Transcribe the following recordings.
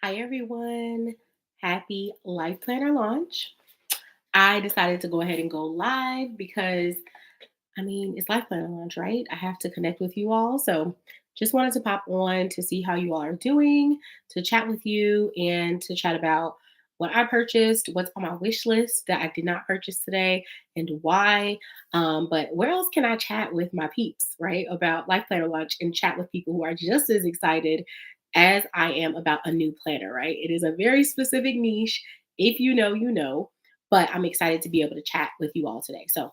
Hi, everyone. Happy Life Planner launch. I decided to go ahead and go live because, it's Life Planner launch, right? I have to connect with you all. So just wanted to pop on to see how you all are doing, to chat with you, and to chat about what I purchased, what's on my wish list that I did not purchase today, and why. But where else can I chat with my peeps, right? About Life Planner launch and chat with people who are just as excited as I am about a new planner, right? It is a very specific niche. If you know, you know. But I'm excited to be able to chat with you all today. So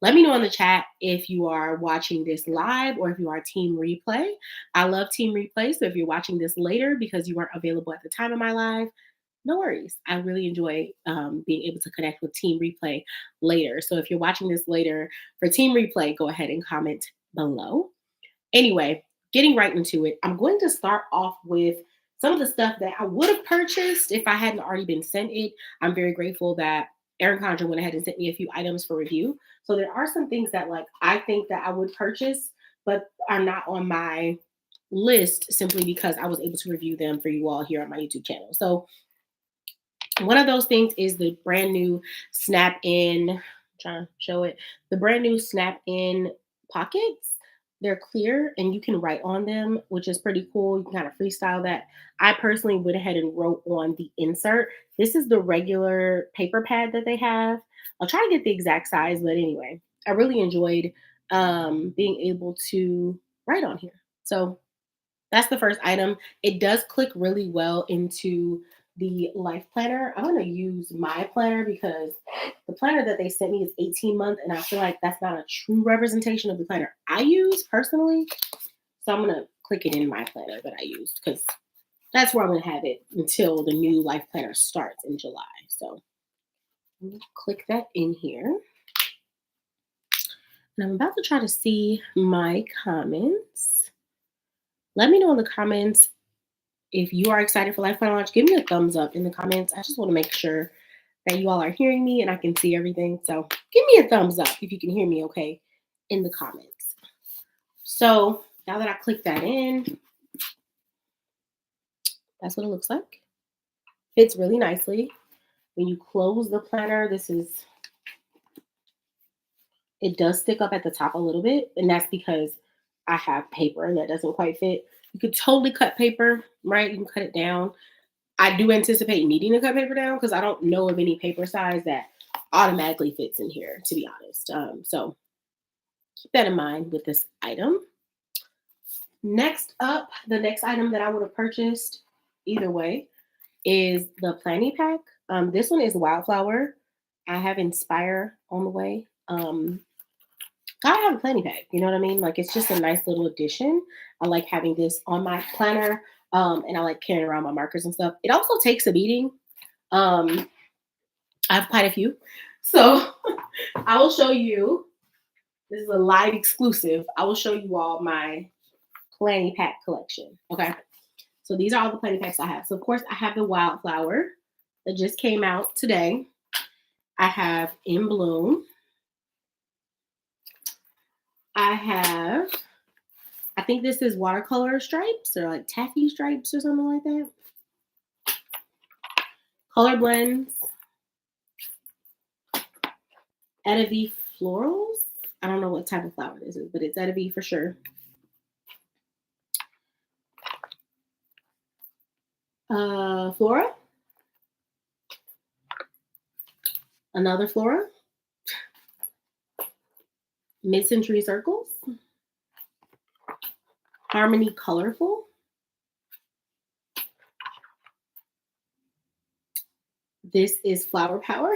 let me know in the chat if you are watching this live or if you are team replay. I love team replay. So if you're watching this later because you weren't available at the time of my live, no worries. I really enjoy being able to connect with team replay later. So if you're watching this later for team replay, go ahead and comment below. Anyway, getting right into it, I'm going to start off with some of the stuff that I would have purchased if I hadn't already been sent it. I'm very grateful that Erin Condren went ahead and sent me a few items for review. So there are some things that I think that I would purchase, but are not on my list simply because I was able to review them for you all here on my YouTube channel. So one of those things is the brand new Snap In. I'm trying to show it. The brand new Snap In pockets. They're clear and you can write on them, which is pretty cool. You can kind of freestyle that. I personally went ahead and wrote on the insert. This is the regular paper pad that they have. I'll try to get the exact size, but anyway, I really enjoyed being able to write on here. So that's the first item. It does click really well into the Life Planner. I'm going to use my planner because the planner that they sent me is 18 month, and I feel like that's not a true representation of the planner I use personally. So I'm going to click it in my planner that I used because that's where I'm going to have it until the new Life Planner starts in July. So I'm going to click that in here. And I'm about to try to see my comments. Let me know in the comments if you are excited for Life Planner launch. Give me a thumbs up in the comments. I just want to make sure that you all are hearing me and I can see everything. So give me a thumbs up if you can hear me okay in the comments. So now that I click that in, that's what it looks like. Fits really nicely. When you close the planner, it does stick up at the top a little bit, and that's because I have paper that doesn't quite fit. You could totally cut paper, right? You can cut it down. I do anticipate needing to cut paper down because I don't know of any paper size that automatically fits in here, to be honest. So keep that in mind with this item. Next up, the next item that I would have purchased either way is the planning pack. This one is Wildflower. I have Inspire on the way. Gotta have a planning pack. You know what I mean? Like it's just a nice little addition. I like having this on my planner, and I like carrying around my markers and stuff. It also takes a beating. I have quite a few, so I will show you. This is a live exclusive. I will show you all my planning pack collection. Okay, so these are all the planning packs I have. So of course I have the Wildflower that just came out today. I have In Bloom. I think this is watercolor stripes or like taffy stripes or something like that. Color blends. Edavi florals. I don't know what type of flower this is, but it's Edavi for sure. Flora. Another Flora. Mid-Century Circles. Harmony Colorful. This is Flower Power.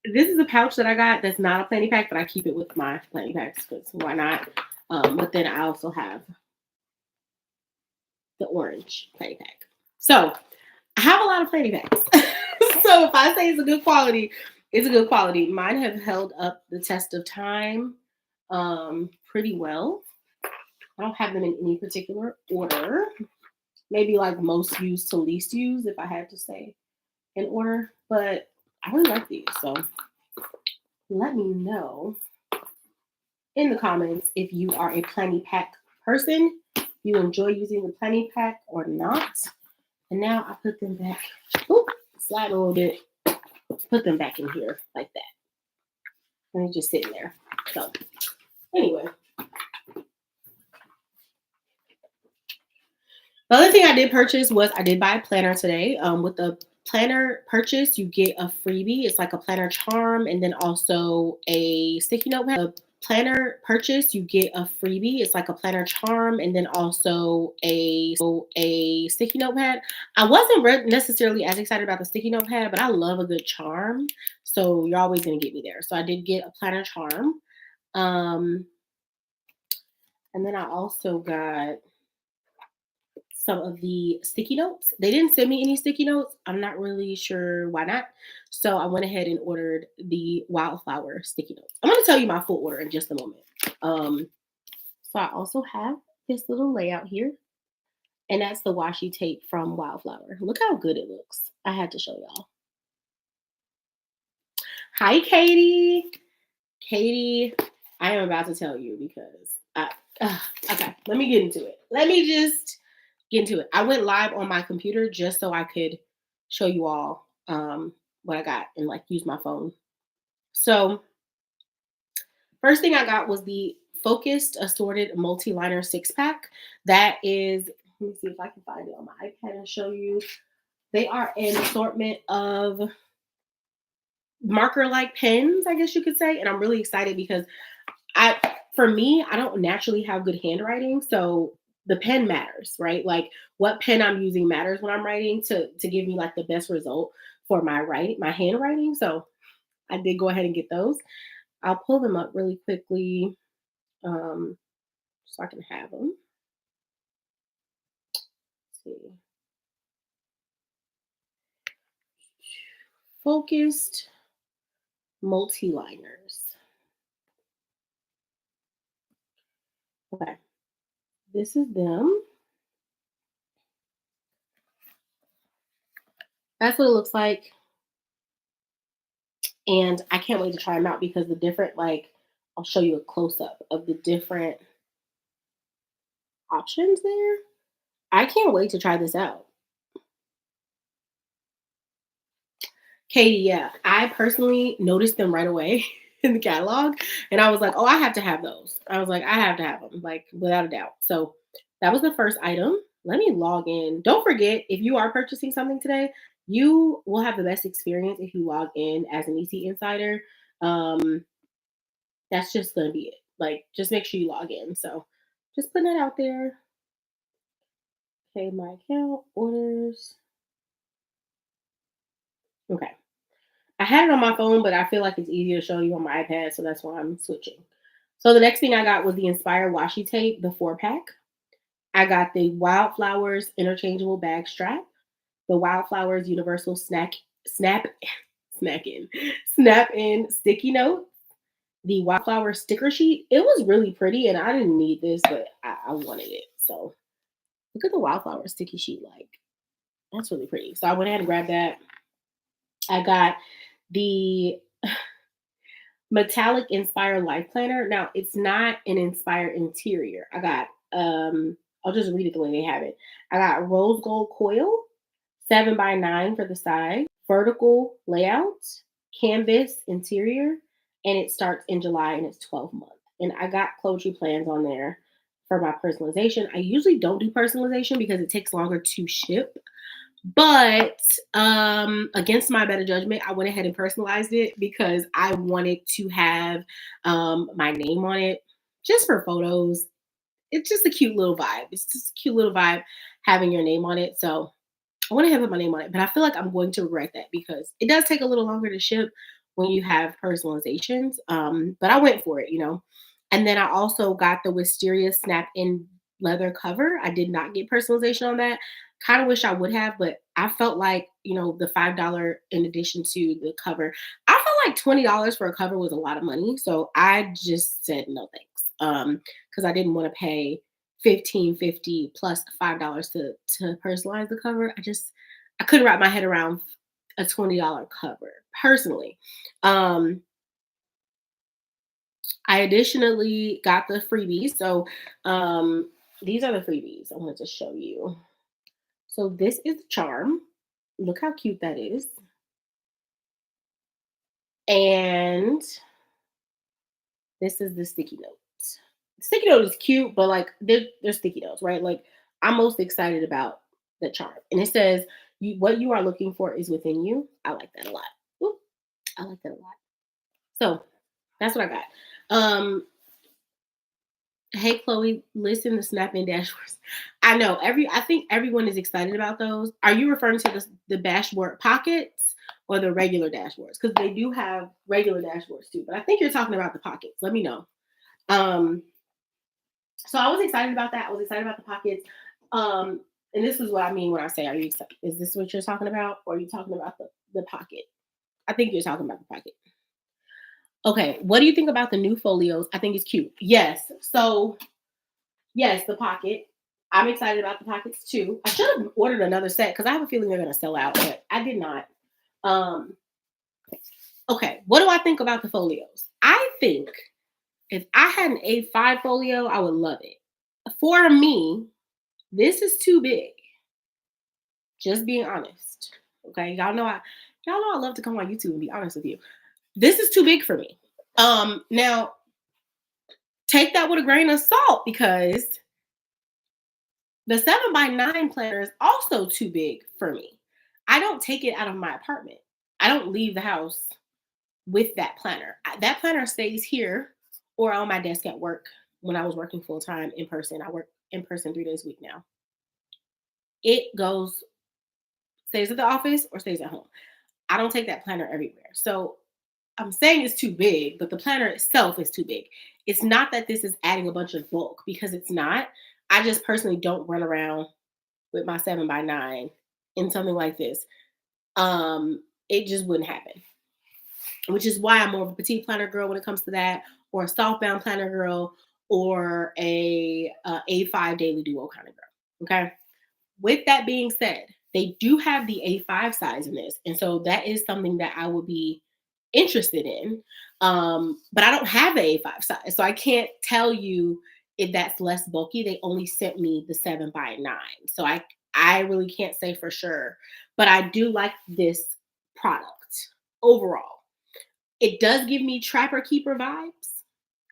This is a pouch that I got that's not a planning pack, but I keep it with my planning packs because why not? But then I also have the orange planning pack. So I have a lot of planning packs. So if I say it's a good quality, it's a good quality. Mine have held up the test of time pretty well. I don't have them in any particular order. Maybe like most used to least used if I had to say in order. But I really like these. So let me know in the comments if you are a planning pack person you enjoy using the plenty pack or not. And now I put them back. Oop, slide a little bit. Put them back in here like that. And they're just sitting there. So anyway. The other thing I did purchase was I did buy a planner today. With the planner purchase, you get a freebie. It's like a planner charm and then also a sticky notepad. The planner purchase, you get a freebie. It's like a planner charm and then also a sticky notepad. I wasn't necessarily as excited about the sticky notepad, but I love a good charm. So you're always going to get me there. So I did get a planner charm. And then I also got some of the sticky notes. They didn't send me any sticky notes. I'm not really sure why not. So I went ahead and ordered the Wildflower sticky notes. I'm going to tell you my full order in just a moment. So I also have this little layout here, and that's the washi tape from Wildflower. Look how good it looks. I had to show y'all. Hi, Katie. Katie, I am about to tell you because okay, let me get into it. Let me just get into it. I went live on my computer just so I could show you all what I got and like use my phone. So first thing I got was the Focused Assorted Multi-Liner 6-pack. That is, let me see if I can find it on my iPad and show you. They are an assortment of marker-like pens, I guess you could say. And I'm really excited because for me, I don't naturally have good handwriting. So the pen matters, right? Like what pen I'm using matters when I'm writing to give me like the best result for my handwriting. So I did go ahead and get those. I'll pull them up really quickly so I can have them. Let's see. Focused multi-liners. Okay. This is them. That's what it looks like. And I can't wait to try them out because the different, like, I'll show you a close up of the different options there. I can't wait to try this out. Katie, yeah, I personally noticed them right away in the catalog. And I was like, oh, I have to have those. I was like, I have to have them, like, without a doubt. So that was the first item. Let me log in. Don't forget, if you are purchasing something today, you will have the best experience if you log in as an EC Insider. That's just going to be it. Like, just make sure you log in. So just putting that out there. Okay, my account, orders. Okay. I had it on my phone, but I feel like it's easier to show you on my iPad, so that's why I'm switching. So the next thing I got was the Inspire Washi Tape, the 4-pack. I got the Wildflowers Interchangeable Bag Strap, the Wildflowers Universal Snap In Sticky Note, the Wildflower Sticker Sheet. It was really pretty, and I didn't need this, but I wanted it. So look at the Wildflower Sticky Sheet, like that's really pretty. So I went ahead and grabbed that. I got the Metallic Inspire LifePlanner. Now it's not an Inspire interior. I got I'll just read it the way they have it. I got rose gold coil, 7x9 for the side, vertical layout, canvas interior, and it starts in July and it's 12 months. And I got Chloetry plans on there for my personalization. I usually don't do personalization because it takes longer to ship. But against my better judgment, I went ahead and personalized it because I wanted to have my name on it just for photos. It's just a cute little vibe. It's just a cute little vibe having your name on it. So I want to have my name on it, but I feel like I'm going to regret that because it does take a little longer to ship when you have personalizations. But I went for it, you know. And then I also got the Wisteria Snap In leather cover. I did not get personalization on that. Kind of wish I would have, but I felt like, you know, the $5 in addition to the cover, I felt like $20 for a cover was a lot of money. So I just said no thanks. Because I didn't want to pay $15.50 plus $5 to personalize the cover. I couldn't wrap my head around a $20 cover personally. I additionally got the freebies. So these are the freebies I wanted to show you. So this is the charm. Look how cute that is. And this is the sticky note. Sticky note is cute, but like they're sticky notes, right? Like I'm most excited about the charm. And it says, what you are looking for is within you. I like that a lot. Ooh, I like that a lot. So that's what I got. Hey Chloe, listen to Snap in dashboards. I know I think everyone is excited about those. Are you referring to the dashboard pockets or the regular dashboards? Because they do have regular dashboards too, but I think you're talking about the pockets. Let me know. Um, so I was excited about that. I was excited about the pockets. And this is what I mean when I say, are you excited? Is this what you're talking about? Or are you talking about the pocket? I think you're talking about the pocket. Okay, what do you think about the new folios? I think it's cute. Yes. So, yes, the pocket. I'm excited about the pockets too. I should have ordered another set because I have a feeling they're going to sell out, but I did not. Um, okay, what do I think about the folios? I think if I had an A5 folio, I would love it. For me, this is too big. Just being honest. Okay, y'all know I love to come on YouTube and be honest with you. This is too big for me. Now take that with a grain of salt because the 7x9 planner is also too big for me. I don't take it out of my apartment. I don't leave the house with that planner. That planner stays here or on my desk at work when I was working full time in person. I work in person 3 days a week now. It stays at the office or stays at home. I don't take that planner everywhere. So I'm saying it's too big, but the planner itself is too big. It's not that this is adding a bunch of bulk because it's not. I just personally don't run around with my 7x9 in something like this. It just wouldn't happen. Which is why I'm more of a petite planner girl when it comes to that, or a softbound planner girl, or a A5 daily duo kind of girl. Okay. With that being said, they do have the A5 size in this. And so that is something that I would be interested in. But I don't have the A5 size. So I can't tell you if that's less bulky. They only sent me the 7x9. So I really can't say for sure. But I do like this product overall. It does give me Trapper Keeper vibes.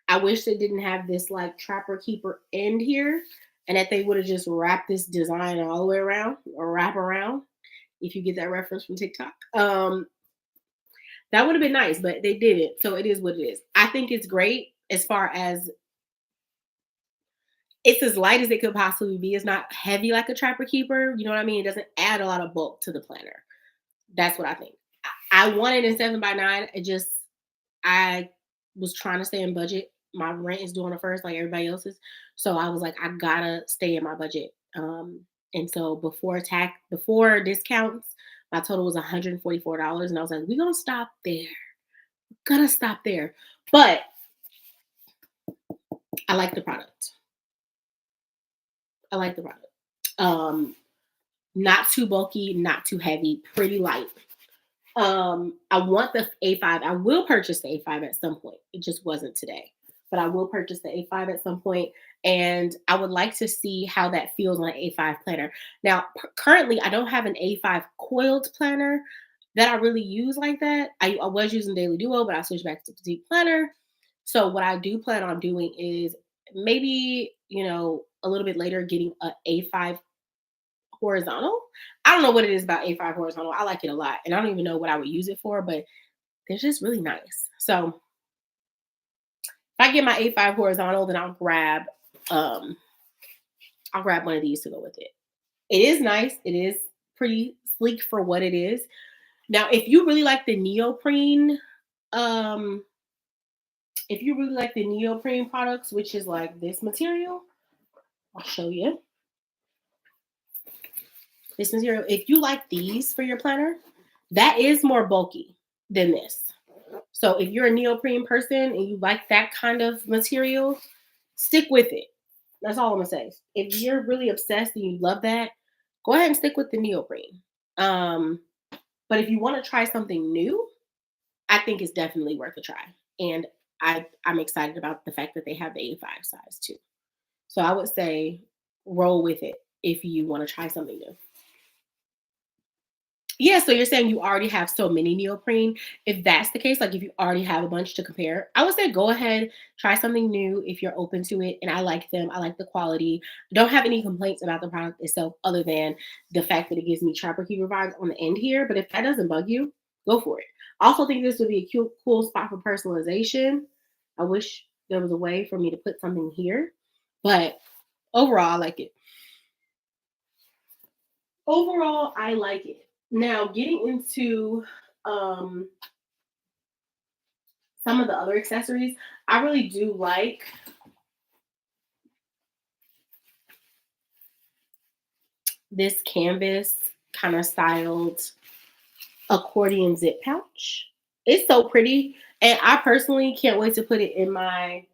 I wish they didn't have this like Trapper Keeper end here and that they would have just wrapped this design all the way around or wrap around. If you get that reference from TikTok, that would have been nice, but they didn't. So it is what it is. I think it's great as far as it's as light as it could possibly be. It's not heavy like a Trapper Keeper. You know what I mean? It doesn't add a lot of bulk to the planner. That's what I think. I wanted in 7x9. I was trying to stay in budget. My rent is due on the first, like everybody else's. So I was like, I gotta stay in my budget. And so before discounts, my total was $144. And I was like, we're gonna stop there. Gonna stop there. But I like the product. I like the product. Not too bulky, not too heavy, pretty light. I want the A5. I will purchase the A5 at some point. It just wasn't today, but I will purchase the A5 at some point, and I would like to see how that feels on an A5 planner. Now, currently, I don't have an A5 coiled planner that I really use like that. I was using Daily Duo, but I switched back to Petite Planner. So what I do plan on doing is maybe, a little bit later getting an A5 horizontal. I don't know what it is about A5 horizontal. I like it a lot. And I don't even know what I would use it for, but they're just really nice. So if I get my A5 horizontal, then I'll grab one of these to go with it. It is nice. It is pretty sleek for what it is. Now, if you really like the neoprene, products, which is like this material, I'll show you. This material, if you like these for your planner, that is more bulky than this. So if you're a neoprene person and you like that kind of material, stick with it. That's all I'm gonna say. If you're really obsessed and you love that, go ahead and stick with the neoprene. But if you want to try something new, I think it's definitely worth a try. And I'm excited about the fact that they have the A5 size too. So I would say roll with it if you want to try something new. Yeah, so you're saying you already have so many neoprene. If that's the case, like if you already have a bunch to compare, I would say go ahead, try something new if you're open to it. And I like them. I like the quality. Don't have any complaints about the product itself other than the fact that it gives me Trapper Keeper vibes on the end here. But if that doesn't bug you, go for it. I also think this would be a cute, cool spot for personalization. I wish there was a way for me to put something here. But overall, I like it. Overall, I like it. Now, getting into um, some of the other accessories, I really do like this canvas kind of styled accordion zip pouch. It's so pretty. And I personally can't wait to put it in my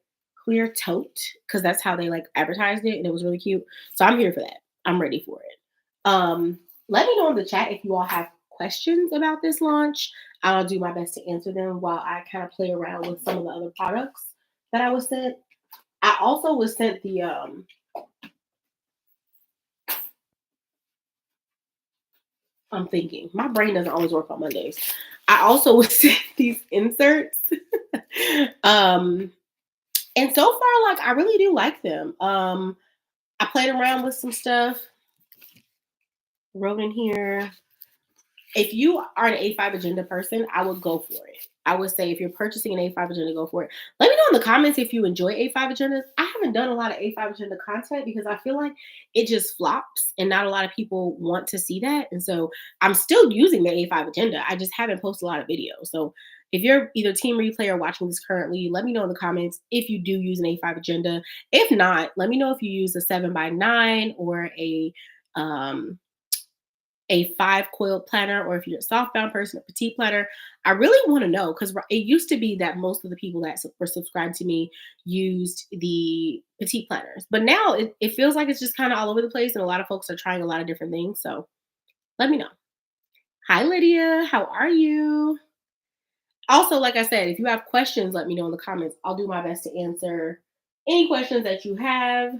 clear tote because that's how they like advertised it and it was really cute. So I'm here for that. I'm ready for it. Let me know in the chat if you all have questions about this launch. I'll do my best to answer them while I kind of play around with some of the other products that I was sent. I also was sent the I'm thinking my brain doesn't always work on Mondays. I also was sent these inserts. um and so far, like I really do like them. I played around with some stuff, wrote in here. If you are an A5 agenda person, I would go for it. I would say if you're purchasing an A5 agenda, go for it. Let me know in the comments if you enjoy A5 agendas. I haven't done a lot of A5 agenda content because I feel like it just flops and not a lot of people want to see that. And so I'm still using the A5 agenda. I just haven't posted a lot of videos. So if you're either team replay or watching this currently, let me know in the comments if you do use an A5 agenda. If not, let me know if you use a 7x9 or a 5 coil planner, or if you're a softbound person, a petite planner. I really want to know because it used to be that most of the people that were subscribed to me used the petite planners, but now it feels like it's just kind of all over the place, and a lot of folks are trying a lot of different things. So let me know. Hi, Lydia. How are you? Also, like I said, if you have questions, let me know in the comments. I'll do my best to answer any questions that you have.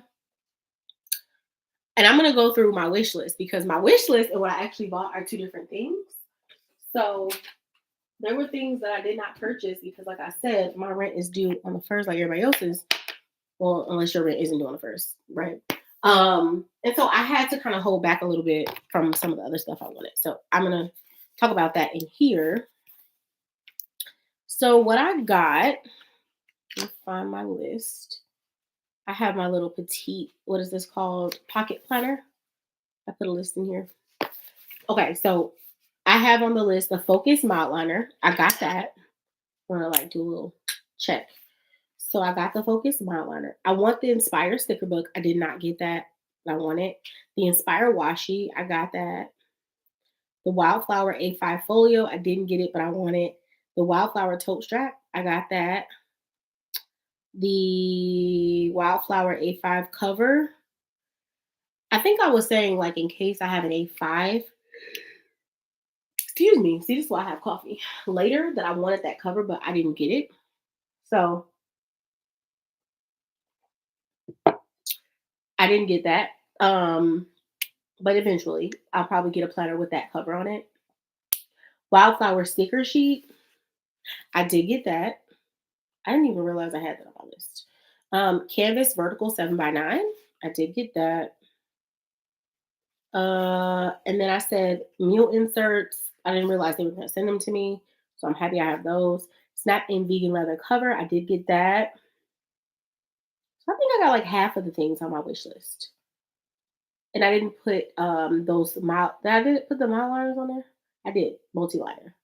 And I'm going to go through my wish list because my wish list and what I actually bought are two different things. So there were things that I did not purchase because, like I said, my rent is due on the first, like everybody else's. Well, unless your rent isn't due on the first, right? And so I had to kind of hold back a little bit from some of the other stuff I wanted. So I'm gonna talk about that in here. So what I got, let's find my list. I have my little petite, what is this called? Pocket planner. I put a list in here. Okay, so I have on the list the Focus Mild Liner. I got that. I'm gonna like do a little check. So I got the Focus Mild Liner. I want the Inspire sticker book. I did not get that, but I want it. The Inspire washi. I got that. The Wildflower A5 folio. I didn't get it, but I want it. The Wildflower tote strap. I got that. The Wildflower A5 cover. I think I was saying like in case I have an A5. Excuse me. See, this is why I have coffee. Later that I wanted that cover, but I didn't get it. So I didn't get that. But eventually I'll probably get a planner with that cover on it. Wildflower sticker sheet. I did get that. I didn't even realize I had that on my list. Canvas vertical 7x9. I did get that. And then I said meal inserts. I didn't realize they were going to send them to me. So I'm happy I have those. Snap in vegan leather cover. I did get that. So I think I got like half of the things on my wish list. And I didn't put those mild. Did I did put the mild liners on there? I did multi-liner.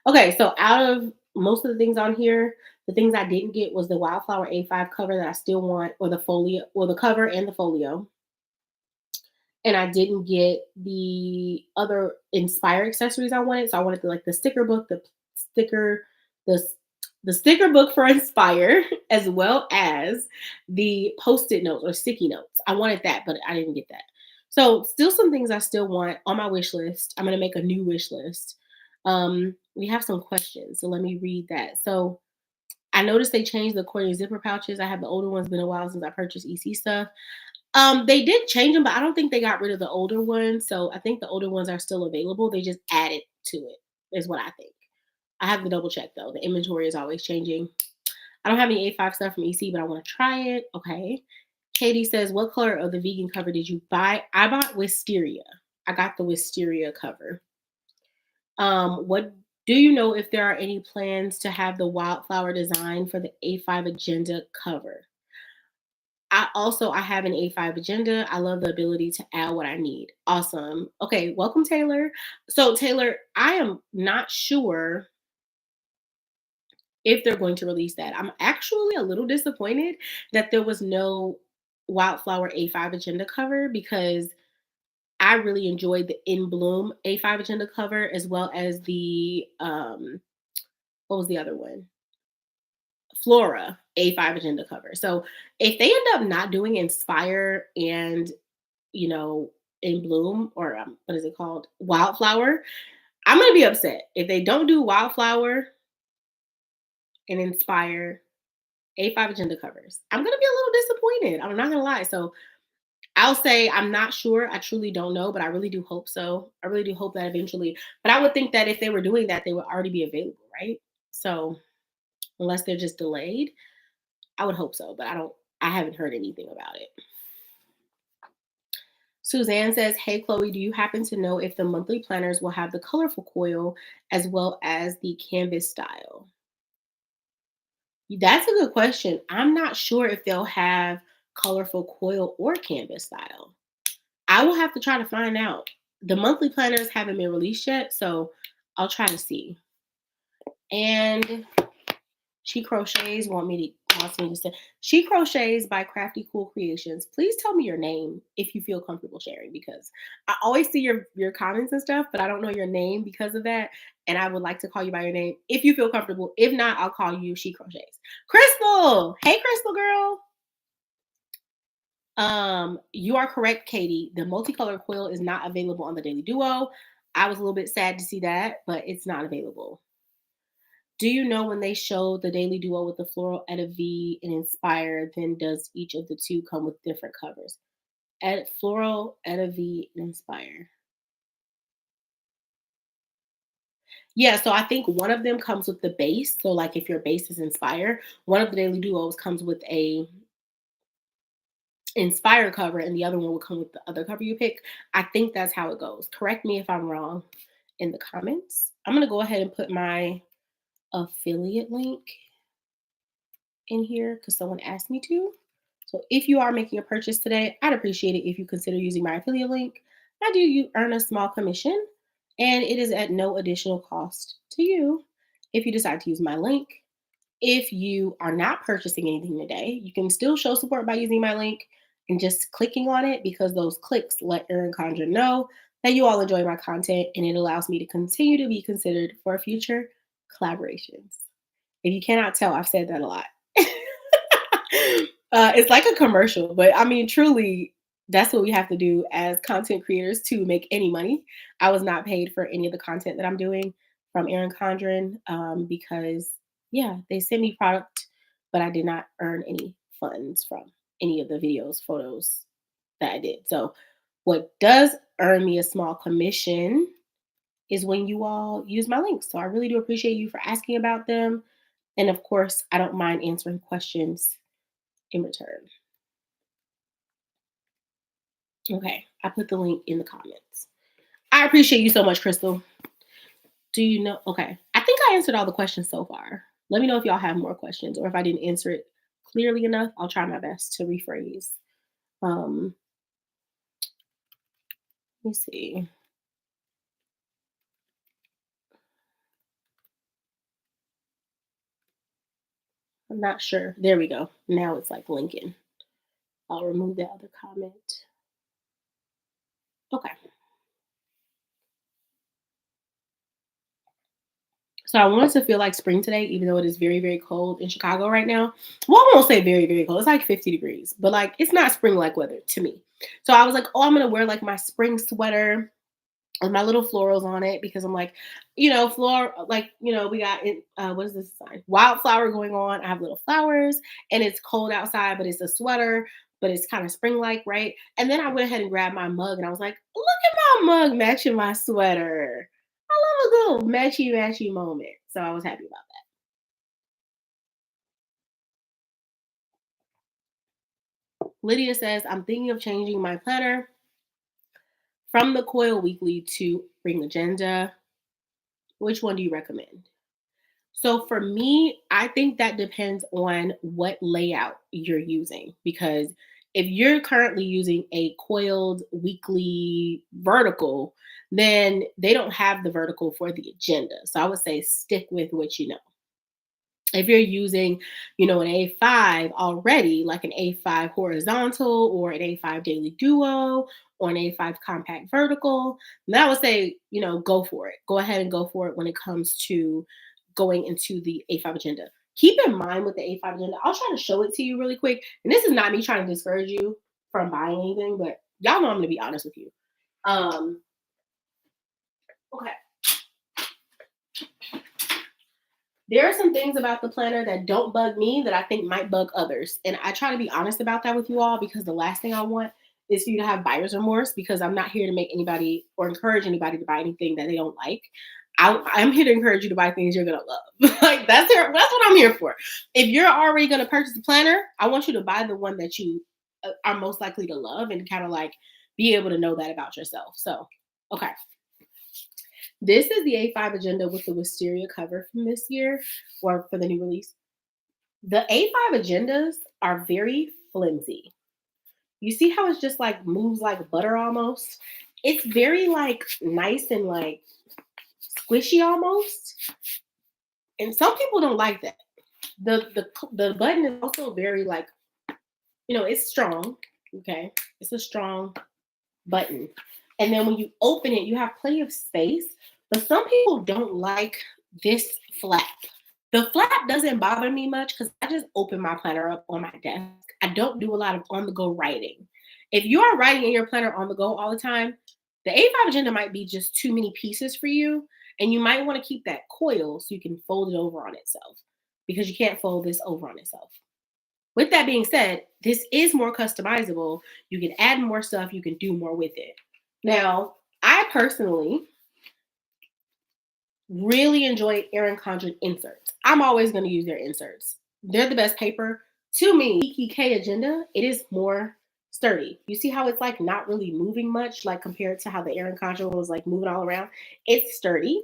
Okay, so out of most of the things on here, the things I didn't get was the Wildflower A5 cover that I still want, or the folio, or the cover and the folio. And I didn't get the other Inspire accessories I wanted. So I wanted the sticker book, sticker, the the sticker book for Inspire, as well as the post-it notes or sticky notes. I wanted that, but I didn't get that. So still some things I still want on my wish list. I'm gonna make a new wish list. We have some questions, so let me read that. So I noticed they changed the accordion zipper pouches. I have the older ones, been a while since I purchased EC stuff. They did change them, but I don't think they got rid of the older ones. So I think the older ones are still available. They just added to it, is what I think. I have to double check though. The inventory is always changing. I don't have any A5 stuff from EC, but I want to try it. Okay. Katie says, what color of the vegan cover did you buy? I bought Wisteria. I got the Wisteria cover. What do you know if there are any plans to have the wildflower design for the A5 agenda cover? I have an A5 agenda. I love the ability to add what I need. Awesome. Okay, welcome Taylor. So Taylor, I am not sure if they're going to release that. I'm actually a little disappointed that there was no Wildflower A5 agenda cover because I really enjoyed the In Bloom A5 agenda cover as well as the what was the other one? Flora A5 agenda cover. So if they end up not doing Inspire and you know In Bloom or what is it called? Wildflower, I'm gonna be upset. If they don't do Wildflower and Inspire A5 agenda covers, I'm gonna be a little disappointed. I'm not gonna lie. So I'll say I'm not sure. I truly don't know, but I really do hope so. I really do hope that eventually. But I would think that if they were doing that, they would already be available, right? So unless they're just delayed, I would hope so. But I haven't heard anything about it. Suzanne says, hey Chloe, do you happen to know if the monthly planners will have the colorful coil as well as the canvas style? That's a good question. I'm not sure if they'll have colorful coil or canvas style. I will have to try to find out. The monthly planners haven't been released yet, so I'll try to see. And She Crochets wants me to say She Crochets by Crafty Cool Creations. Please tell me your name if you feel comfortable sharing because I always see your comments and stuff, but I don't know your name because of that. And I would like to call you by your name if you feel comfortable. If not, I'll call you She Crochets. Crystal! Hey Crystal girl. You are correct, Katie. The multicolor quill is not available on the Daily Duo. I was a little bit sad to see that, but it's not available. Do you know when they show the Daily Duo with the floral Etta V and Inspire, then does each of the two come with different covers? Floral Etta V and Inspire. Yeah, so I think one of them comes with the base. So like if your base is Inspire, one of the Daily Duos comes with a Inspire cover and the other one will come with the other cover you pick. I think that's how it goes. Correct me if I'm wrong in the comments. I'm going to go ahead and put my affiliate link in here because someone asked me to. So if you are making a purchase today, I'd appreciate it if you consider using my affiliate link. I do you earn a small commission and it is at no additional cost to you if you decide to use my link. If you are not purchasing anything today, you can still show support by using my link and just clicking on it because those clicks let Erin Condren know that you all enjoy my content and it allows me to continue to be considered for future collaborations. If you cannot tell, I've said that a lot. It's like a commercial, but I mean, truly, that's what we have to do as content creators to make any money. I was not paid for any of the content that I'm doing from Erin Condren because, yeah, they sent me product, but I did not earn any funds from any of the videos, photos that I did. So, what does earn me a small commission is when you all use my links. So, I really do appreciate you for asking about them. And of course, I don't mind answering questions in return. Okay, I put the link in the comments. I appreciate you so much, Crystal. Do you know? Okay, I think I answered all the questions so far. Let me know if y'all have more questions or if I didn't answer it clearly enough. I'll try my best to rephrase. Let me see. I'm not sure. There we go. Now it's like linking. I'll remove that other comment. Okay. So I wanted to feel like spring today, even though it is very, very cold in Chicago right now. Well, I won't say very, very cold. It's like 50 degrees, but like it's not spring-like weather to me. So I was like, oh, I'm gonna wear like my spring sweater with my little florals on it because I'm like, we got it. What is this sign? Wildflower going on. I have little flowers and it's cold outside, but it's a sweater. but it's kind of spring-like, right? And then I went ahead and grabbed my mug and I was like, look at my mug matching my sweater. I love a little matchy matchy moment. So I was happy about that. Lydia says, I'm thinking of changing my planner from the Coil Weekly to Ring Agenda. Which one do you recommend? So for me, I think that depends on what layout you're using, because if you're currently using a coiled weekly vertical, then they don't have the vertical for the agenda. So I would say stick with what you know. If you're using, an A5 already, like an A5 horizontal or an A5 daily duo or an A5 compact vertical, then I would say, go for it. Go ahead and go for it when it comes to going into the A5 agenda. Keep in mind with the A5 agenda, I'll try to show it to you really quick. And this is not me trying to discourage you from buying anything, but y'all know I'm going to be honest with you. Okay. There are some things about the planner that don't bug me that I think might bug others. And I try to be honest about that with you all, because the last thing I want is for you to have buyer's remorse, because I'm not here to make anybody or encourage anybody to buy anything that they don't like. I'm here to encourage you to buy things you're going to love. Like that's what I'm here for. If you're already going to purchase a planner, I want you to buy the one that you are most likely to love and kind of like be able to know that about yourself. So, okay. This is the A5 agenda with the wisteria cover from this year, or for the new release. The A5 agendas are very flimsy. You see how it's just like moves like butter almost? It's very like nice and like squishy almost. And some people don't like that. The button is also very like, it's strong. Okay. It's a strong button. And then when you open it, you have plenty of space. But some people don't like this flap. The flap doesn't bother me much because I just open my planner up on my desk. I don't do a lot of on the go writing. If you are writing in your planner on the go all the time, the A5 agenda might be just too many pieces for you. And you might want to keep that coil so you can fold it over on itself, because you can't fold this over on itself. With that being said, this is more customizable. You can add more stuff. You can do more with it. Now, I personally really enjoy Erin Condren inserts. I'm always going to use their inserts. They're the best paper. To me, EK agenda, it is more sturdy. You see how it's like not really moving much, like compared to how the Erin Condren was like moving all around. It's sturdy.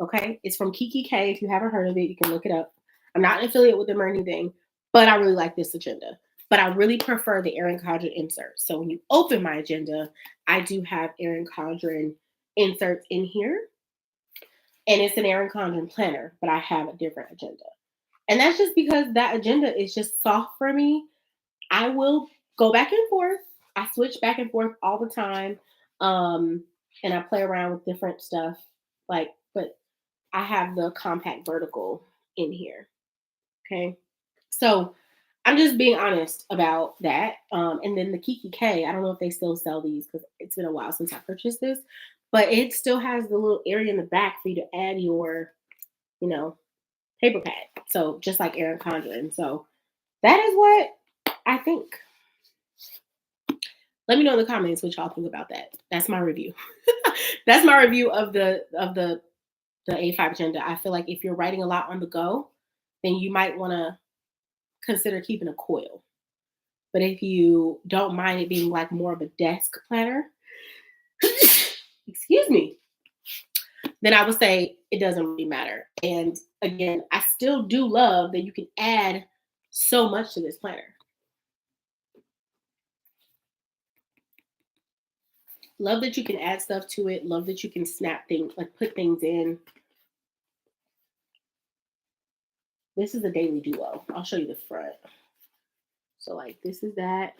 Okay. It's from Kiki K. If you haven't heard of it, you can look it up. I'm not an affiliate with them or anything, but I really like this agenda. But I really prefer the Erin Condren inserts. So when you open my agenda, I do have Erin Condren inserts in here. And it's an Erin Condren planner, but I have a different agenda. And that's just because that agenda is just soft for me. I will go back and forth. I switch back and forth all the time. And I play around with different stuff. But I have the compact vertical in here. Okay. So I'm just being honest about that. And then the Kiki K, I don't know if they still sell these because it's been a while since I purchased this, but it still has the little area in the back for you to add your, paper pad. So just like Erin Condren. So that is what I think. Let me know in the comments what y'all think about that. That's my review. That's my review of the A5 agenda. I feel like if you're writing a lot on the go, then you might want to consider keeping a coil. But if you don't mind it being like more of a desk planner, excuse me, then I would say it doesn't really matter. And again, I still do love that you can add so much to this planner. Love that you can add stuff to it. Love that you can snap things, like put things in. This is a daily duo. I'll show you the front. So like this is that.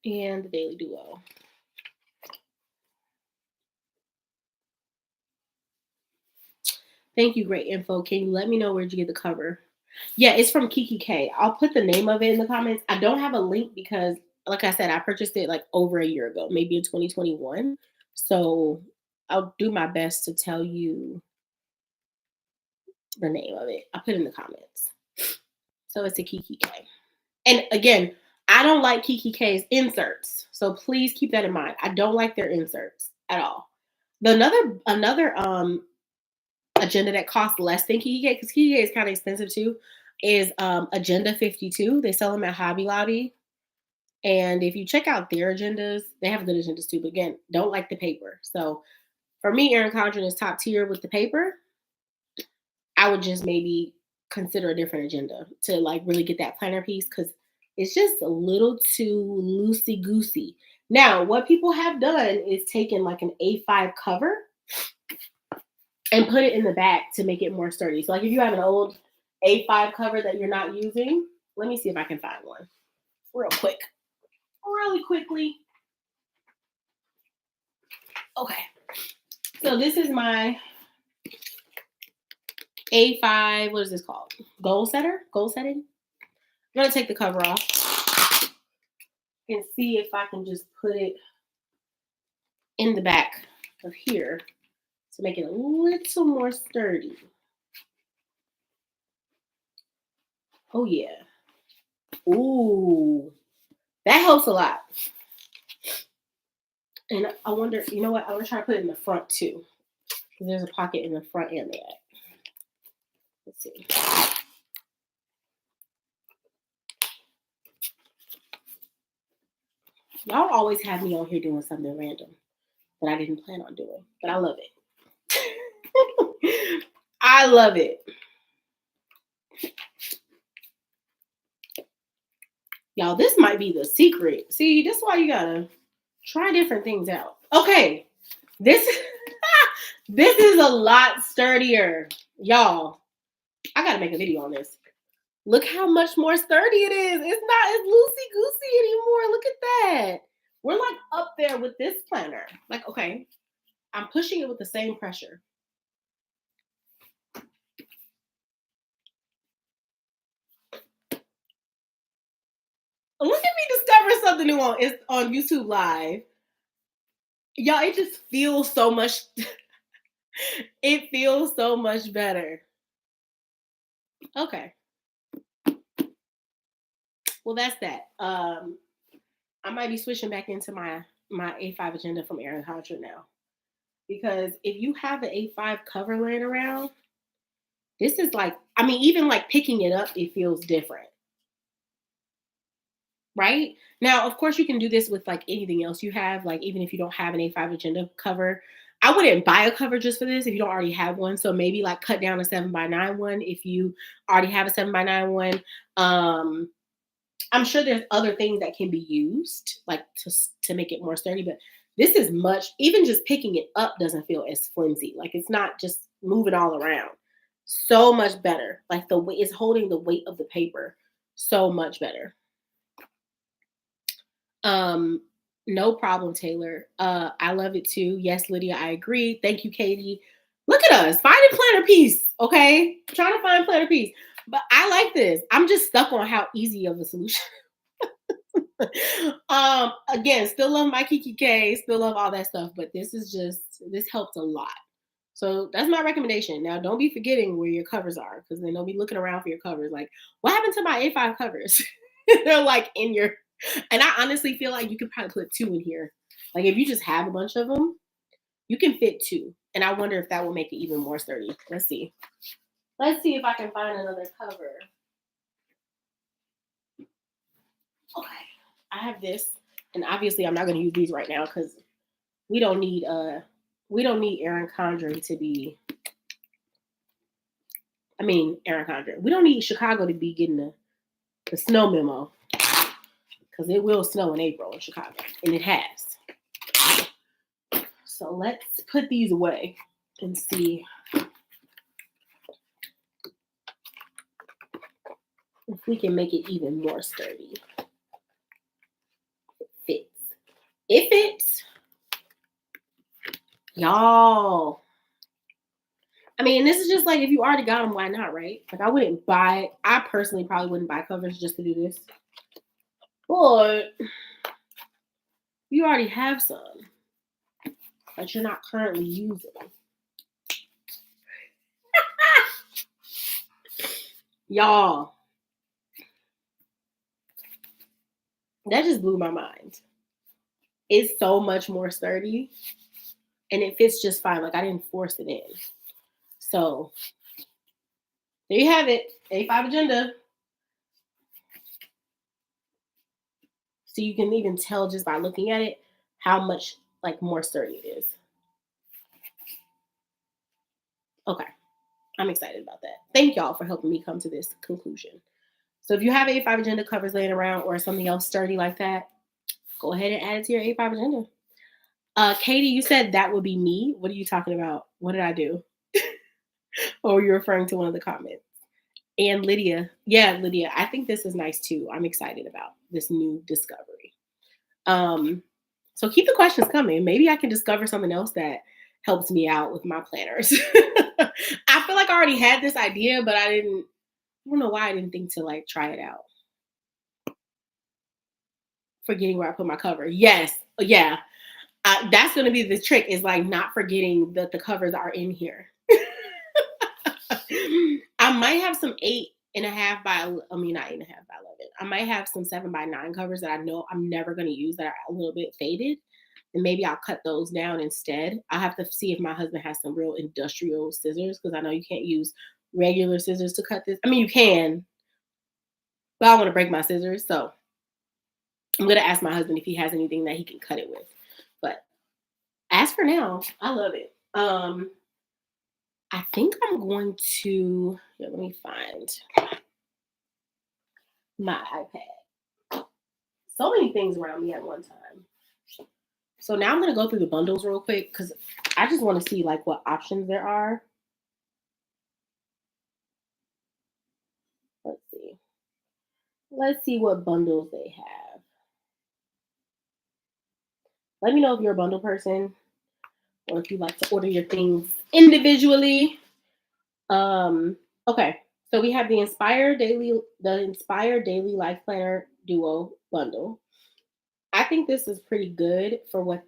And the daily duo. Thank you, great info. Can you let me know where'd you get the cover? Yeah, it's from Kiki K. I'll put the name of it in the comments. I don't have a link because, like I said, I purchased it like over a year ago, maybe in 2021. So I'll do my best to tell you the name of it. I'll put it in the comments. So it's a Kiki K. And again, I don't like Kiki K's inserts. So please keep that in mind. I don't like their inserts at all. Another agenda that costs less than Kiki K, because Kiki K is kind of expensive too, is Agenda 52. They sell them at Hobby Lobby. And if you check out their agendas, they have good agendas too. But again, don't like the paper. So for me, Erin Condren is top tier with the paper. I would just maybe consider a different agenda to like really get that planner piece, because it's just a little too loosey goosey. Now, what people have done is taken like an A5 cover and put it in the back to make it more sturdy. So like if you have an old A5 cover that you're not using, let me see if I can find one really quickly. Okay. So this is my A5, what is this called? Goal setting. I'm going to take the cover off and see if I can just put it in the back of here to make it a little more sturdy. Oh yeah. Ooh, that helps a lot. And I wonder, you know what? I'm going to try to put it in the front too, because there's a pocket in the front and the back. Let's see. Y'all always have me on here doing something random that I didn't plan on doing, but I love it. I love it. Y'all, this might be the secret. See, this is why you gotta try different things out. Okay, this is a lot sturdier. Y'all, I gotta make a video on this. Look how much more sturdy it is. It's not as loosey-goosey anymore. Look at that. We're like up there with this planner. Like, okay, I'm pushing it with the same pressure. Look at me discover something new on YouTube Live. Y'all, it just feels so much, it feels so much better. Okay. Well, that's that. I might be switching back into my A5 agenda from Erin Condren now. Because if you have an A5 cover laying around, this is like, I mean, even like picking it up, it feels different. Right? Now, of course, you can do this with like anything else you have. Like, even if you don't have an A5 agenda cover, I wouldn't buy a cover just for this if you don't already have one. So maybe like cut down a 7x9 one if you already have a 7x9 one. I'm sure there's other things that can be used like to make it more sturdy, but this is much, even just picking it up doesn't feel as flimsy. Like it's not just moving all around. So much better. Like the weight is holding the weight of the paper so much better. No problem, Taylor. I love it too. Yes, Lydia, I agree. Thank you, Katie. Look at us finding planner piece. Okay, trying to find planner piece. But I like this. I'm just stuck on how easy of a solution. Again, still love my Kiki K, still love all that stuff, but this helped a lot. So that's my recommendation. Now, don't be forgetting where your covers are, because then don't be looking around for your covers. Like, what happened to my A5 covers? They're like in your, and I honestly feel like you could probably put 2 in here. Like if you just have a bunch of them, you can fit 2. And I wonder if that will make it even more sturdy. Let's see. Let's see if I can find another cover. Okay. I have this, and obviously I'm not going to use these right now because we don't need Erin Condren to be. I mean, Erin Condren. We don't need Chicago to be getting the snow memo, because it will snow in April in Chicago, and it has. So let's put these away and see if we can make it even more sturdy. It fits. It fits. Y'all. I mean, this is just like, if you already got them, why not, right? Like I personally probably wouldn't buy covers just to do this. But you already have some that you're not currently using. Y'all, That just blew my mind. It's so much more sturdy and it fits just fine. Like I didn't force it in. So there you have it. A5 agenda. So you can even tell just by looking at it how much like more sturdy it is. Okay. I'm excited about that. Thank y'all for helping me come to this conclusion. So if you have A5 agenda covers laying around or something else sturdy like that, go ahead and add it to your A5 agenda. Katie, you said that would be me. What are you talking about? What did I do? Or you're referring to one of the comments? And Lydia, yeah, Lydia, I think this is nice too. I'm excited about this new discovery. So keep the questions coming. Maybe I can discover something else that helps me out with my planners. I feel like I already had this idea, but I don't know why I didn't think to like try it out. Forgetting where I put my cover. Yes. Yeah. That's going to be the trick is like not forgetting that the covers are in here. I might have some 8.5 by, I mean, not 8.5 by 11. I might have some 7x9 covers that I know I'm never going to use that are a little bit faded. And maybe I'll cut those down instead. I'll have to see if my husband has some real industrial scissors because I know you can't use regular scissors to cut this. I mean, you can, but I want to break my scissors. So I'm going to ask my husband if he has anything that he can cut it with. But as for now, I love it. I think I'm going to, let me find my iPad. So many things around me at one time. So now I'm going to go through the bundles real quick because I just want to see like what options there are. Let's see. Let's see what bundles they have. Let me know if you're a bundle person or if you like to order your things individually. Okay. So we have the Inspire Daily Life Planner Duo bundle. I think this is pretty good for what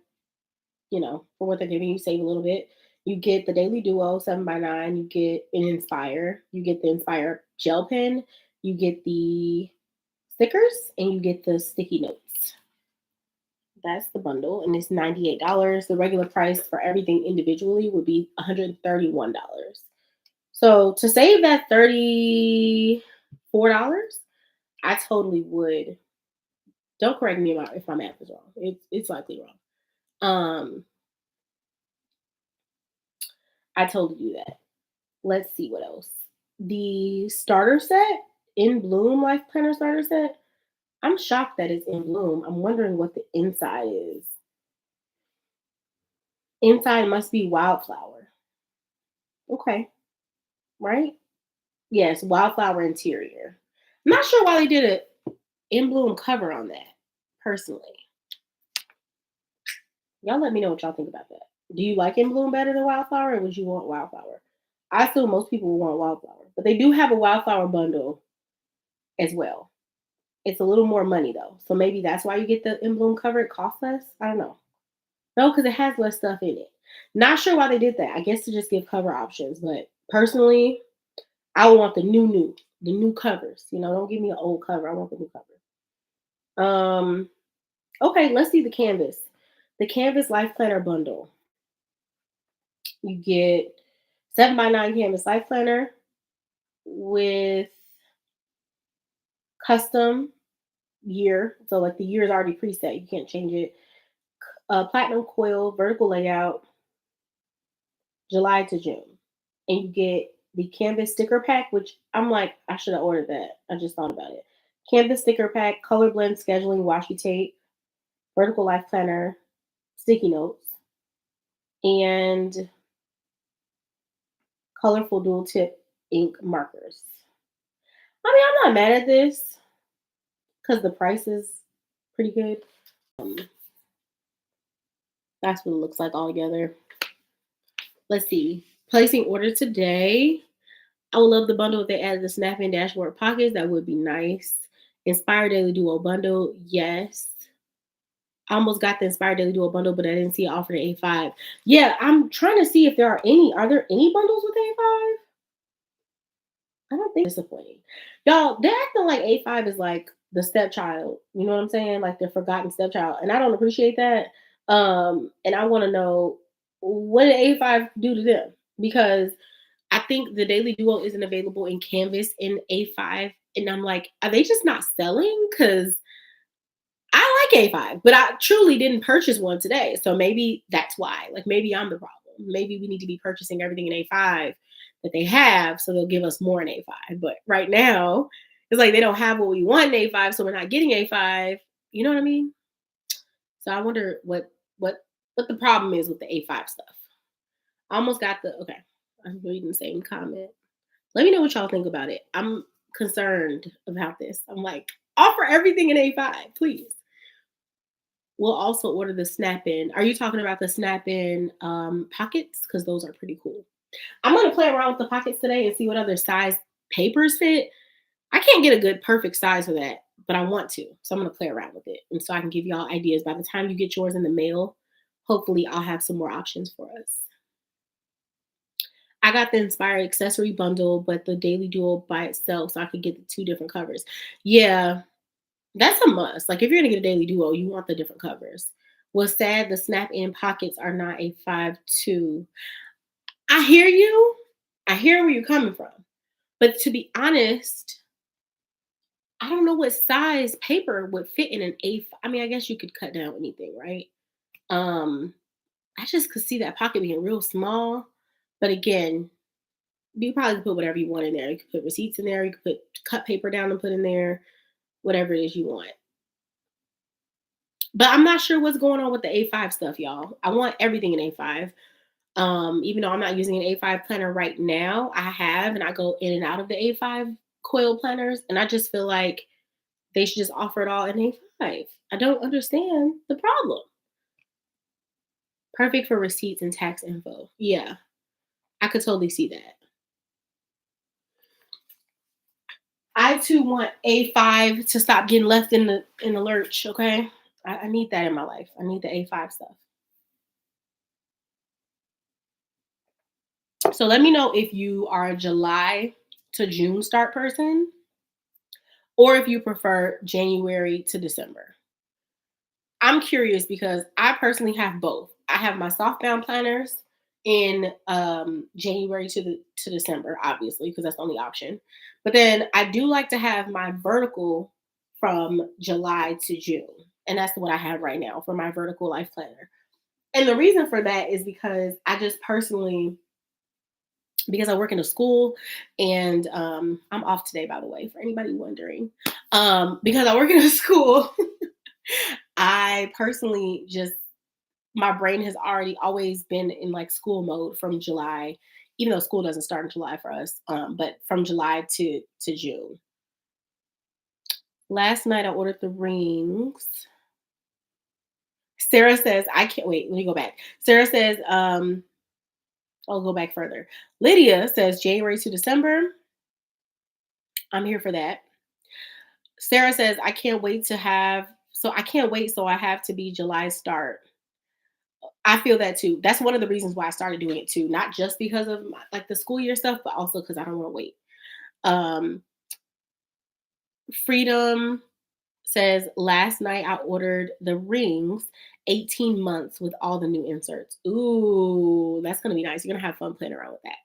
for what they're giving you. Save a little bit. You get the Daily Duo 7x9. You get an Inspire. You get the Inspire gel pen. You get the stickers and you get the sticky notes. That's the bundle, and it's $98. The regular price for everything individually would be $131. So to save that $34, I totally would. Don't correct me if my math is wrong. It's likely wrong. I totally do that. Let's see what else. The starter set, In Bloom Life Planner starter set. I'm shocked that it's in Bloom. I'm wondering what the inside is. Inside must be Wildflower. Okay, right? Yes, Wildflower interior. I'm not sure why they did a In Bloom cover on that, personally. Y'all let me know what y'all think about that. Do you like In Bloom better than Wildflower, or would you want Wildflower? I assume most people would want Wildflower, but they do have a Wildflower bundle as well. It's a little more money though, so maybe that's why you get the In Bloom cover. It costs less. I don't know. No, because it has less stuff in it. Not sure why they did that. I guess to just give cover options, but personally, I want the new covers. Don't give me an old cover. I want the new cover. Okay, let's see the canvas. The Canvas Life Planner bundle. You get 7x9 Canvas Life Planner with custom year. So like the year is already preset. You can't change it. Platinum coil, vertical layout, July to June. And you get the Canvas sticker pack, which I'm like, I should have ordered that. I just thought about it. Canvas sticker pack, color blend scheduling, washi tape, vertical life planner, sticky notes, and colorful dual tip ink markers. I mean, I'm not mad at this because the price is pretty good. That's what it looks like all together. Let's see. Placing order today. I would love the bundle if they added the snap-in dashboard pockets. That would be nice. Inspire Daily Duo bundle. Yes. I almost got the Inspire Daily Duo bundle, but I didn't see it offered at A5. Yeah, I'm trying to see if there are any. Are there any bundles with A5? I don't think it's disappointing. Y'all, they're acting like A5 is like the stepchild. You know what I'm saying? Like the forgotten stepchild. And I don't appreciate that. And I want to know, what did A5 do to them? Because I think the Daily Duo isn't available in Canvas in A5. And I'm like, are they just not selling? Because I like A5, but I truly didn't purchase one today. So maybe that's why. Like maybe I'm the problem. Maybe we need to be purchasing everything in A5 that they have, so they'll give us more in A5. But right now, it's like they don't have what we want in A5, so we're not getting A5. You know what I mean? So I wonder what the problem is with the A5 stuff. I almost got the okay. I'm reading the same comment. Let me know what y'all think about it. I'm concerned about this. I'm like, offer everything in A5, please. We'll also order the snap in. Are you talking about the snap in pockets? Because those are pretty cool. I'm going to play around with the pockets today and see what other size papers fit. I can't get a good perfect size for that, but I want to. So I'm going to play around with it. And so I can give y'all ideas. By the time you get yours in the mail, hopefully I'll have some more options for us. I got the Inspired accessory bundle, but the Daily Duo by itself, so I could get the two different covers. Yeah, that's a must. Like if you're gonna get a Daily Duo, you want the different covers. What's sad, the snap in pockets are not a 5'2". I hear you. I hear where you're coming from. But to be honest, I don't know what size paper would fit in an A5. I mean, I guess you could cut down anything, right? Um, I just could see that pocket being real small. But again, you probably could put whatever you want in there. You could put receipts in there. You could put cut paper down and put in there, whatever it is you want. But I'm not sure what's going on with the A5 stuff, y'all. I want everything in A5. Even though I'm not using an A5 planner right now, I have, and I go in and out of the A5 coil planners, and I just feel like they should just offer it all in A5. I don't understand the problem. Perfect for receipts and tax info. Yeah, I could totally see that. I too want A5 to stop getting left in the lurch. Okay, I need that in my life. I need the A5 stuff. So let me know if you are a July to June start person, or if you prefer January to December. I'm curious because I personally have both. I have my softbound planners in January to December, obviously, because that's the only option. But then I do like to have my vertical from July to June. And that's what I have right now for my vertical life planner. And the reason for that is because I just personally, because I work in a school and I'm off today, by the way, for anybody wondering. Because I work in a school, I personally just, my brain has already always been in like school mode from July, even though school doesn't start in July for us, but from July to June. Last night I ordered the rings. Sarah says, I can't wait. Let me go back. Sarah says, I'll go back further. Lydia says January to December. I'm here for that. Sarah says, I can't wait, so I have to be July start. I feel that too. That's one of the reasons why I started doing it too. Not just because of like the school year stuff, but also because I don't want to wait. Um, Freedom says last night I ordered the rings, 18 months with all the new inserts. Ooh, that's gonna be nice. You're gonna have fun playing around with that.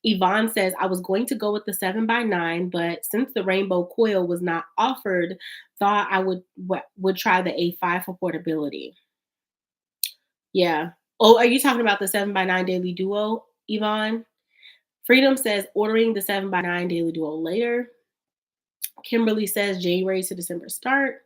Yvonne says, I was going to go with the 7x9, but since the rainbow coil was not offered, thought I would try the A5 for portability. Yeah. Oh, are you talking about the 7x9 Daily Duo, Yvonne? Freedom says, ordering the 7x9 Daily Duo later. Kimberly says, January to December start.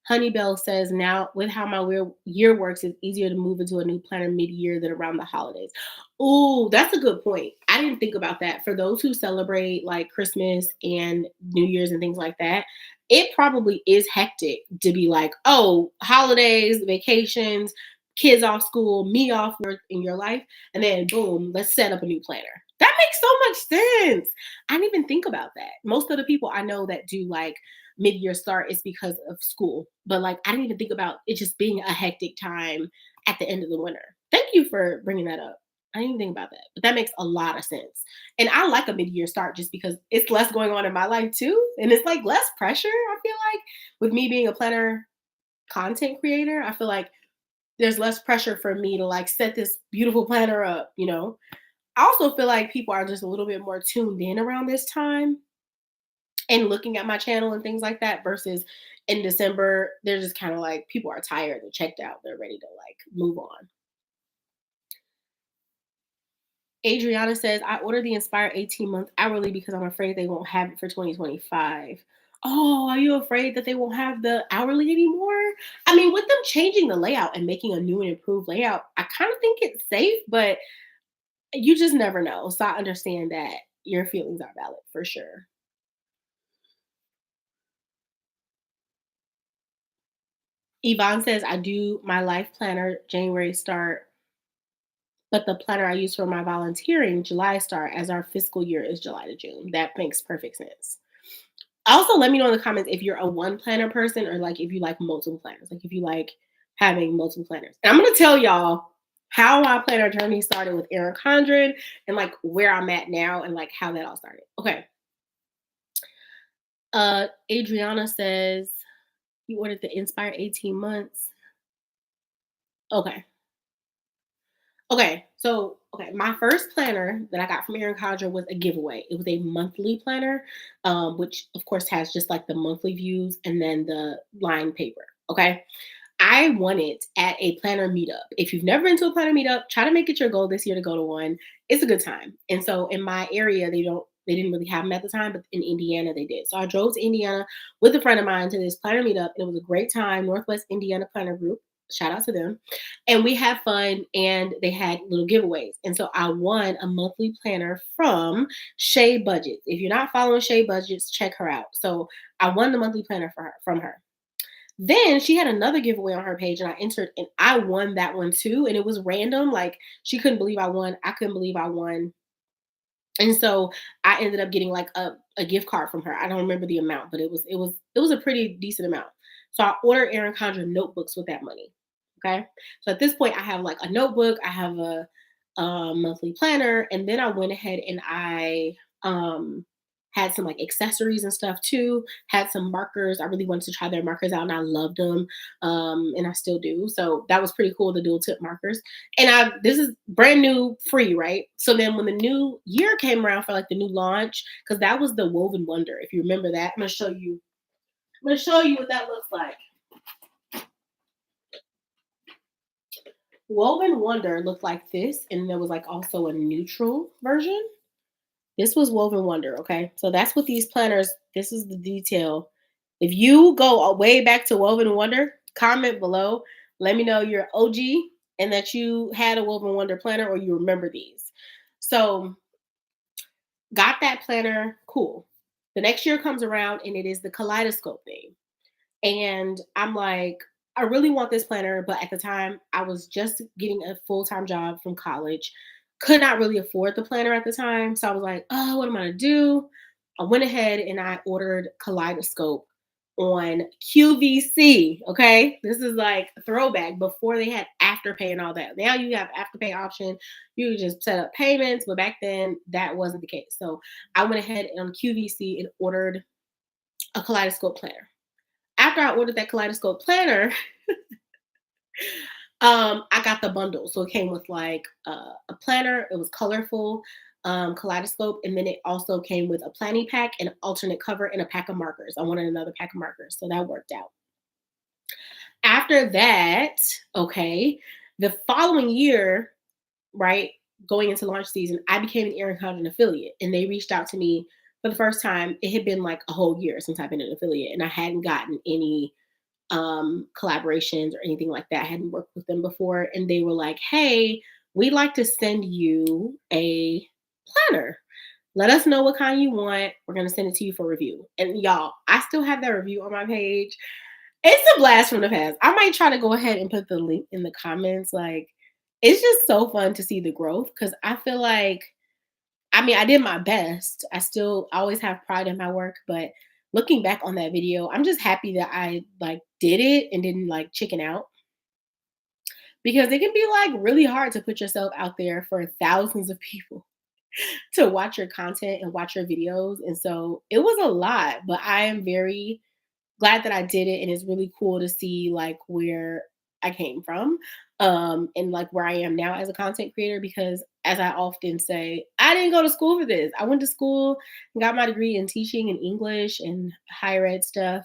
Honeybell says, now with how my year works, it's easier to move into a new planner mid-year than around the holidays. Oh, that's a good point. I didn't think about that. For those who celebrate like Christmas and New Year's and things like that, it probably is hectic to be like, oh, holidays, vacations, kids off school, me off work in your life, and then boom, let's set up a new planner. That makes so much sense. I didn't even think about that. Most of the people I know that do like mid-year start is because of school. But like I didn't even think about it just being a hectic time at the end of the winter. Thank you for bringing that up. I didn't even think about that. But that makes a lot of sense. And I like a mid-year start just because it's less going on in my life too. And it's like less pressure, I feel like. with me being a planner content creator, I feel like there's less pressure for me to like set this beautiful planner up, you know. I also feel like people are just a little bit more tuned in around this time and looking at my channel and things like that versus in December, they're just kind of like people are tired, they're checked out, they're ready to like move on. Adriana says, I ordered the Inspire 18-month hourly because I'm afraid they won't have it for 2025. Oh, are you afraid that they won't have the hourly anymore? I mean, with them changing the layout and making a new and improved layout, I kind of think it's safe, but you just never know. So I understand that your feelings are valid for sure. Yvonne says, I do my life planner January start, but the planner I use for my volunteering July start as our fiscal year is July to June. That makes perfect sense. Also, let me know in the comments if you're a one planner person or like if you like multiple planners, like if you like having multiple planners. And I'm gonna tell y'all how my planner journey started with Erin Condren and like where I'm at now and like how that all started. Okay. Adriana says you ordered the Inspire 18 months. Okay. Okay, my first planner that I got from Erin Condren was a giveaway. It was a monthly planner, which of course has just like the monthly views and then the line paper. Okay. I won it at a planner meetup. If you've never been to a planner meetup, try to make it your goal this year to go to one. It's a good time. And so in my area, they didn't really have them at the time, but in Indiana they did. So I drove to Indiana with a friend of mine to this planner meetup, and it was a great time. Northwest Indiana Planner Group. Shout out to them. And we had fun and they had little giveaways. And so I won a monthly planner from Shay Budgets. If you're not following Shay Budgets, check her out. So I won the monthly planner from her. Then she had another giveaway on her page and I entered and I won that one too. And it was random. Like she couldn't believe I won. I couldn't believe I won. And so I ended up getting like a gift card from her. I don't remember the amount, but it was a pretty decent amount. So I ordered Erin Condren notebooks with that money. Okay. So at this point I have like a notebook, I have a monthly planner, and then I went ahead and I had some like accessories and stuff too. Had some markers. I really wanted to try their markers out and I loved them. And I still do. So that was pretty cool, the dual tip markers. And this is brand new, free, right? So then when the new year came around for like the new launch, because that was the Woven Wonder, if you remember that, I'm gonna show you. I'm gonna show you what that looks like. Woven Wonder looked like this, and there was like also a neutral version. This was Woven Wonder, okay? So that's what these planners, this is the detail. If you go way back to Woven Wonder, comment below. Let me know you're OG and that you had a Woven Wonder planner or you remember these. So got that planner, cool. The next year comes around and it is the kaleidoscope thing. And I'm like, I really want this planner, but at the time I was just getting a full-time job from college. Could not really afford the planner at the time. So I was like, oh, what am I gonna do? I went ahead and I ordered Kaleidoscope on QVC. Okay. This is like a throwback before they had Afterpay and all that. Now you have Afterpay option. You just set up payments, but back then that wasn't the case. So I went ahead on QVC and ordered a Kaleidoscope planner. After I ordered that Kaleidoscope planner, I got the bundle. So it came with like a planner. It was colorful, kaleidoscope, and then it also came with a planning pack, an alternate cover, and a pack of markers. I wanted another pack of markers, so that worked out. After that, okay, the following year, right, going into launch season, I became an Erin Condren affiliate, and they reached out to me for the first time. It had been like a whole year since I've been an affiliate, and I hadn't gotten any collaborations or anything like that. I hadn't worked with them before. And they were like, hey, we'd like to send you a planner. Let us know what kind you want. We're going to send it to you for review. And y'all, I still have that review on my page. It's a blast from the past. I might try to go ahead and put the link in the comments. Like, it's just so fun to see the growth because I feel like, I mean, I did my best. I still always have pride in my work, but looking back on that video, I'm just happy that I like did it and didn't like chicken out because it can be like really hard to put yourself out there for thousands of people to watch your content and watch your videos. And so it was a lot, but I am very glad that I did it, and it's really cool to see like where I came from, and like where I am now as a content creator. Because as I often say, I didn't go to school for this. I went to school and got my degree in teaching and English and higher ed stuff.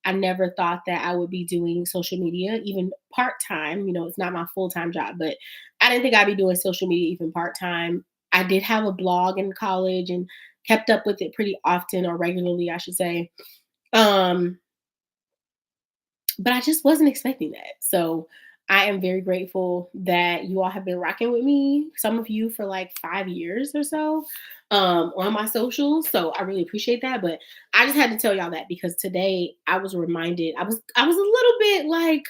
I never thought that I would be doing social media even part time. You know, it's not my full time job, but I didn't think I'd be doing social media even part time. I did have a blog in college and kept up with it pretty often, or regularly, I should say. Um, but I just wasn't expecting that. So I am very grateful that you all have been rocking with me, some of you for like 5 years or so, on my socials. So I really appreciate that. But I just had to tell y'all that because today I was reminded, I was a little bit like,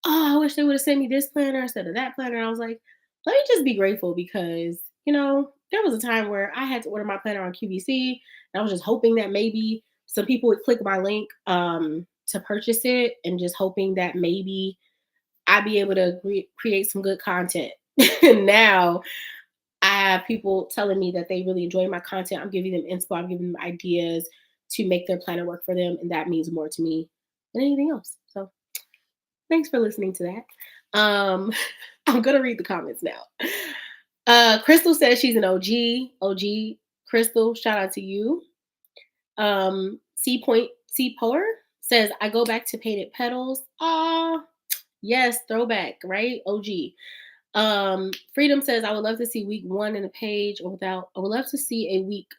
oh, I wish they would have sent me this planner instead of that planner. I was like, let me just be grateful because, there was a time where I had to order my planner on QVC. And I was just hoping that maybe some people would click my link to purchase it, and just hoping that maybe I'd be able to create some good content. And now I have people telling me that they really enjoy my content. I'm giving them inspo, I'm giving them ideas to make their planner work for them. And that means more to me than anything else. So thanks for listening to that. I'm gonna read the comments now. Crystal says she's an OG. OG Crystal, shout out to you. C Power says I go back to painted petals. Ah, yes, throwback, right? OG. Freedom says I would love to see week one in a page or without. I would love to see a week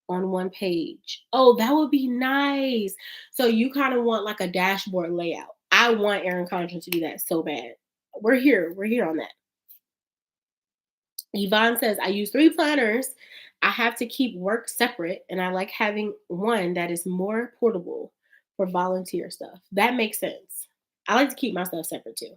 on one page. Oh, that would be nice. So you kind of want like a dashboard layout. I want Erin Condren to do that so bad. We're here. We're here on that. Yvonne says, I use 3 planners. I have to keep work separate, and I like having one that is more portable for volunteer stuff. That makes sense. I like to keep my stuff separate too.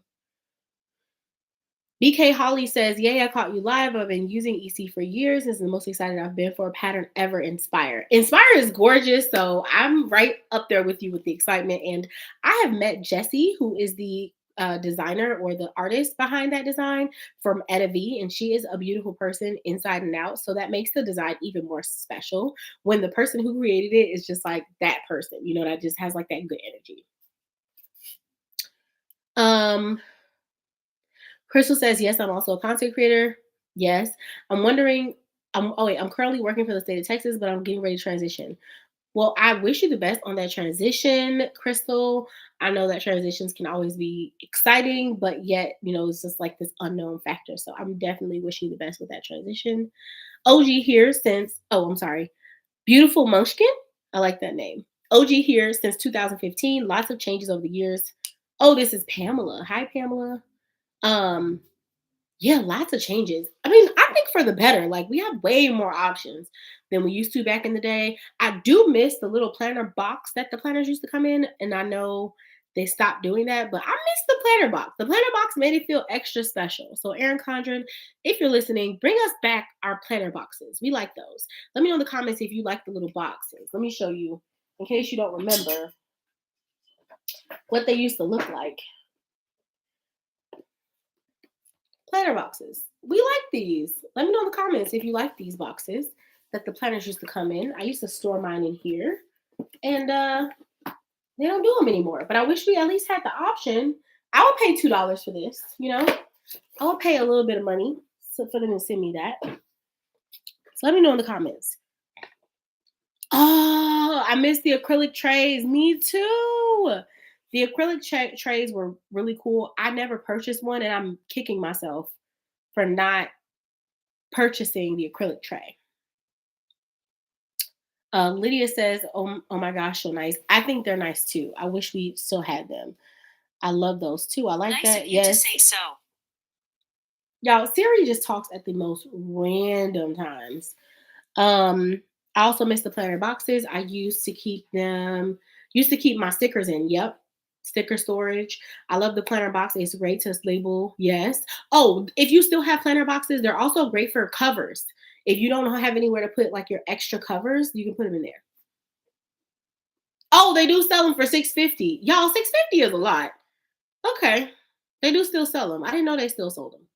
BK Holly says, yay, I caught you live. I've been using EC for years. This is the most excited I've been for a pattern ever. Inspire. Inspire is gorgeous. So I'm right up there with you with the excitement. And I have met Jessie, who is the designer or the artist behind that design from Etta V. And she is a beautiful person inside and out. So that makes the design even more special when the person who created it is just like that person, that just has like that good energy. Crystal says, yes, I'm also a content creator. Yes. I'm wondering, I'm currently working for the state of Texas, but I'm getting ready to transition. Well, I wish you the best on that transition, Crystal. I know that transitions can always be exciting, but yet, it's just like this unknown factor. So I'm definitely wishing you the best with that transition. OG here since, I'm sorry, Beautiful Munchkin. I like that name. OG here since 2015. Lots of changes over the years. Oh, this is Pamela. Hi, Pamela. Um, yeah, lots of changes. I mean, I think for the better. Like we have way more options than we used to back in the day. I do miss the little planner box that the planners used to come in, and I know they stopped doing that, but I miss the planner box. The planner box made it feel extra special. So, Erin Condren, if you're listening, bring us back our planner boxes. We like those. Let me know in the comments if you like the little boxes. Let me show you, in case you don't remember, what they used to look like. Planner boxes. We like these. Let me know in the comments if you like these boxes that the planners used to come in. I used to store mine in here, and they don't do them anymore. But I wish we at least had the option. I would pay $2 for this. I would pay a little bit of money for them to send me that. So let me know in the comments. Oh, I miss the acrylic trays. Me too. The acrylic trays were really cool. I never purchased one, and I'm kicking myself for not purchasing the acrylic tray. Lydia says, oh my gosh, so nice. I think they're nice too. I wish we still had them. I love those too. I like nice that. Of you to say so. Y'all, Siri just talks at the most random times. I also miss the planner boxes. I used to keep my stickers in. Yep. Sticker storage. I love the planner box. It's great to label. Yes. Oh, if you still have planner boxes, they're also great for covers. If you don't have anywhere to put like your extra covers, you can put them in there. Oh, they do sell them for $6.50. Y'all, $6.50 is a lot. Okay. They do still sell them. I didn't know they still sold them.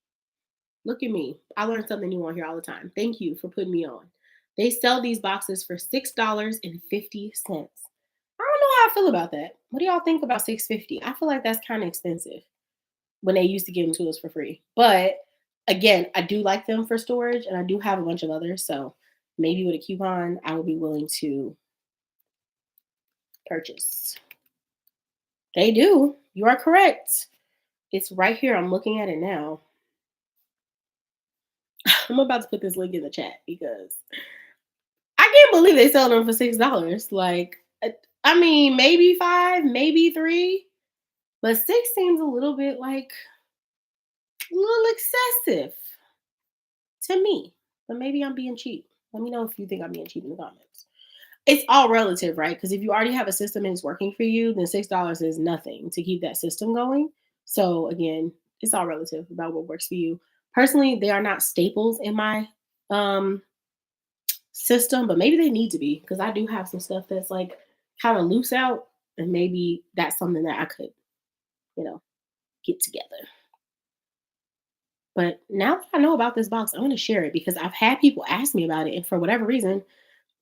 Look at me. I learn something new on here all the time. Thank you for putting me on. They sell these boxes for $6.50. I don't know how I feel about that. What do y'all think about 650? I feel like that's kind of expensive when they used to give them to us for free. But again, I do like them for storage, and I do have a bunch of others. So maybe with a coupon, I would be willing to purchase. They do. You are correct. It's right here. I'm looking at it now. I'm about to put this link in the chat because I can't believe they sell them for $6. Like, I mean, maybe 5, maybe 3, but 6 seems a little bit like a little excessive to me. But maybe I'm being cheap. Let me know if you think I'm being cheap in the comments. It's all relative, right? Because if you already have a system and it's working for you, then $6 is nothing to keep that system going. So again, it's all relative about what works for you. Personally, they are not staples in my system, but maybe they need to be, because I do have some stuff that's like kind of loose out, and maybe that's something that I could, get together. But now that I know about this box, I'm going to share it because I've had people ask me about it, and for whatever reason,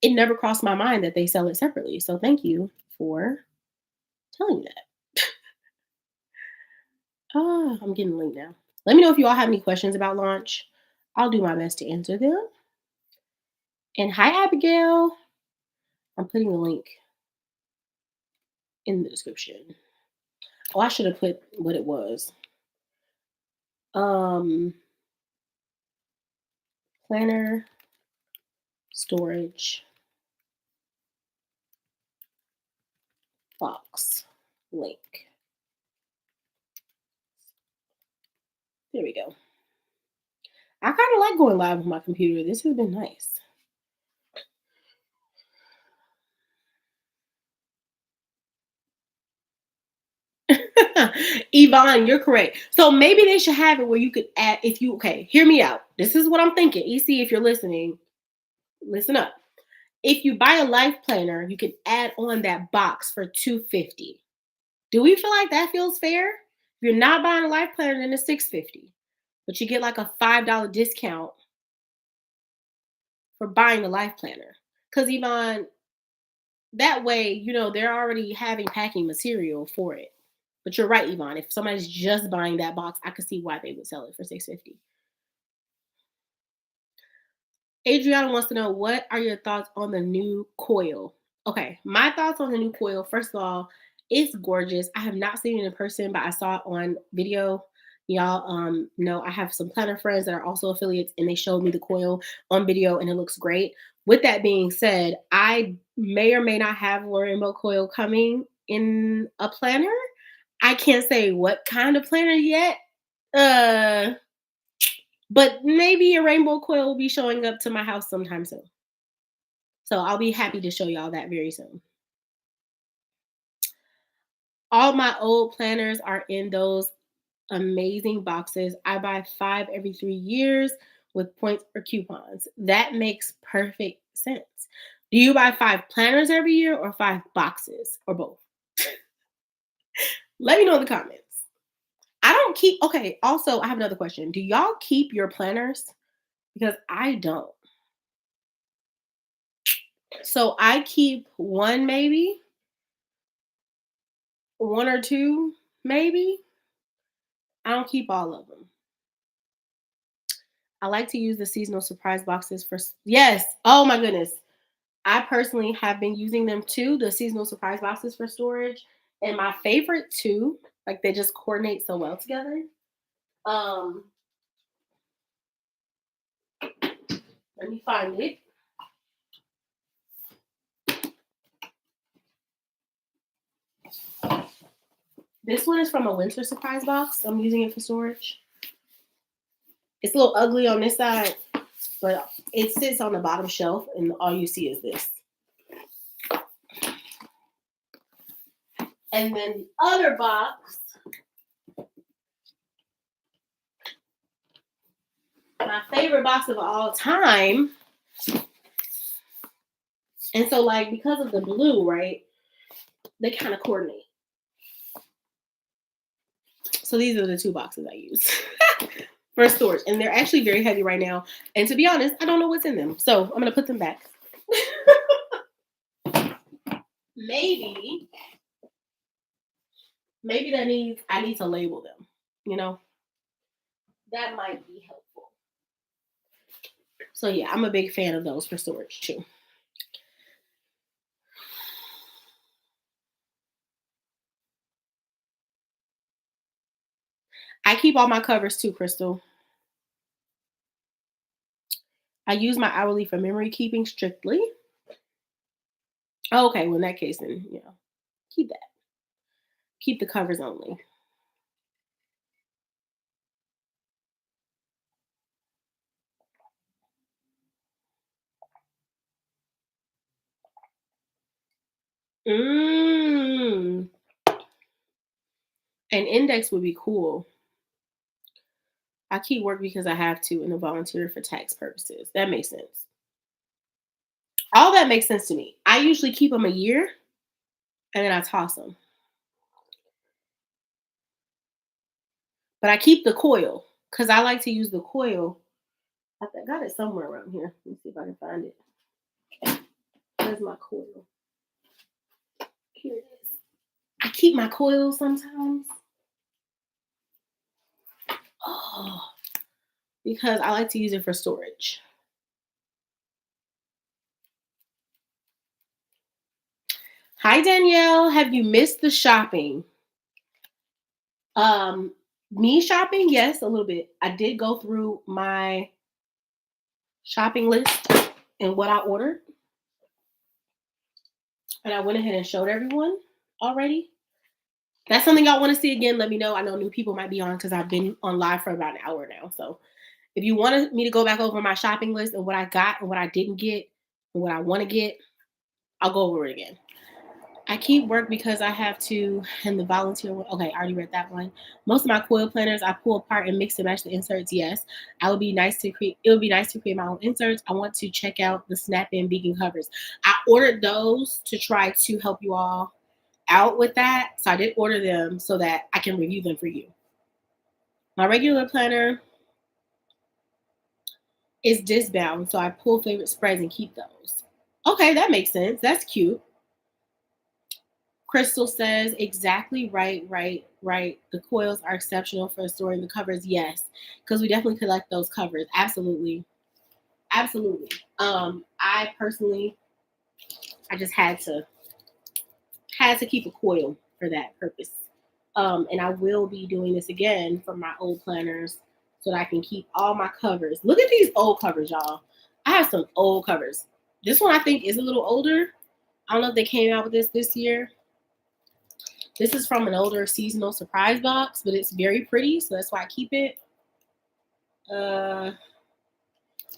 it never crossed my mind that they sell it separately. So thank you for telling me that. I'm getting late now. Let me know if you all have any questions about launch. I'll do my best to answer them. And hi, Abigail. I'm putting the link in the description. Oh, I should have put what it was. Planner storage box link. There we go. I kind of like going live on my computer. This has been nice. Yvonne, you're correct. So maybe they should have it where you could add, hear me out. This is what I'm thinking. EC, if you're listening, listen up. If you buy a life planner, you can add on that box for $250. Do we feel like that feels fair? If you're not buying a life planner, then it's $650. But you get like a $5 discount for buying the life planner. Because Yvonne, that way, they're already having packing material for it. But you're right, Yvonne. If somebody's just buying that box, I could see why they would sell it for $650. Adriana wants to know, what are your thoughts on the new coil? Okay, my thoughts on the new coil. First of all, it's gorgeous. I have not seen it in person, but I saw it on video. Y'all know I have some planner friends that are also affiliates, and they showed me the coil on video, and it looks great. With that being said, I may or may not have a rainbow coil coming in a planner. I can't say what kind of planner yet. But maybe a rainbow coil will be showing up to my house sometime soon. So I'll be happy to show y'all that very soon. All my old planners are in those amazing boxes. I buy 5 every 3 years with points or coupons. That makes perfect sense. Do you buy 5 planners every year or 5 boxes or both? Let me know in the comments. I don't keep, okay, also I have another question. Do y'all keep your planners? Because I don't. So I keep one, maybe 1 or 2, maybe. I don't keep all of them. I like to use the seasonal surprise boxes for, yes. Oh my goodness. I personally have been using them too, the seasonal surprise boxes for storage. And my favorite too, like they just coordinate so well together. Let me find it. This one is from a winter surprise box. I'm using it for storage. It's a little ugly on this side, but it sits on the bottom shelf and all you see is this. And then the other box, my favorite box of all time. And so like, because of the blue, right, they kind of coordinate. So these are the 2 boxes I use for storage. And they're actually very heavy right now. And to be honest, I don't know what's in them. So I'm going to put them back. maybe I need to label them. You know, that might be helpful. So yeah, I'm a big fan of those for storage too. I keep all my covers too, Crystal. I use my hourly for memory keeping strictly. Oh, okay, well in that case then, keep that. Keep the covers only. Mm. An index would be cool. I keep work because I have to and a volunteer for tax purposes. That makes sense. All that makes sense to me. I usually keep them a year and then I toss them. But I keep the coil because I like to use the coil. I got it somewhere around here. Let me see if I can find it. Where's my coil? Here it is. I keep my coil sometimes. Oh, because I like to use it for storage. Hi Danielle, have you missed the shopping? Um, Me shopping, yes, a little bit. I did go through my shopping list and what I ordered, and I went ahead and showed everyone already. That's something y'all want to see again. Let me know. I know new people might be on because I've been on live for about an hour now. So if you wanted me to go back over my shopping list and what I got and what I didn't get and what I want to get, I'll go over it again. I keep work because I have to, and the volunteer one. Okay, I already read that one. Most of my coil planners I pull apart and mix and match the inserts. Yes, I would be nice to create. It would be nice to create my own inserts. I want to check out the snap-in vegan covers. I ordered those to try to help you all out with that. So I did order them so that I can review them for you. My regular planner is disc bound, so I pull favorite spreads and keep those. Okay, that makes sense. That's cute. Crystal says, exactly right, right, right. The coils are exceptional for storing the covers. Yes, because we definitely collect those covers. Absolutely. Absolutely. I personally, I just had to keep a coil for that purpose. And I will be doing this again for my old planners so that I can keep all my covers. Look at these old covers, y'all. I have some old covers. This one I think is a little older. I don't know if they came out with this year. This is from an older seasonal surprise box, but it's very pretty, so that's why I keep it.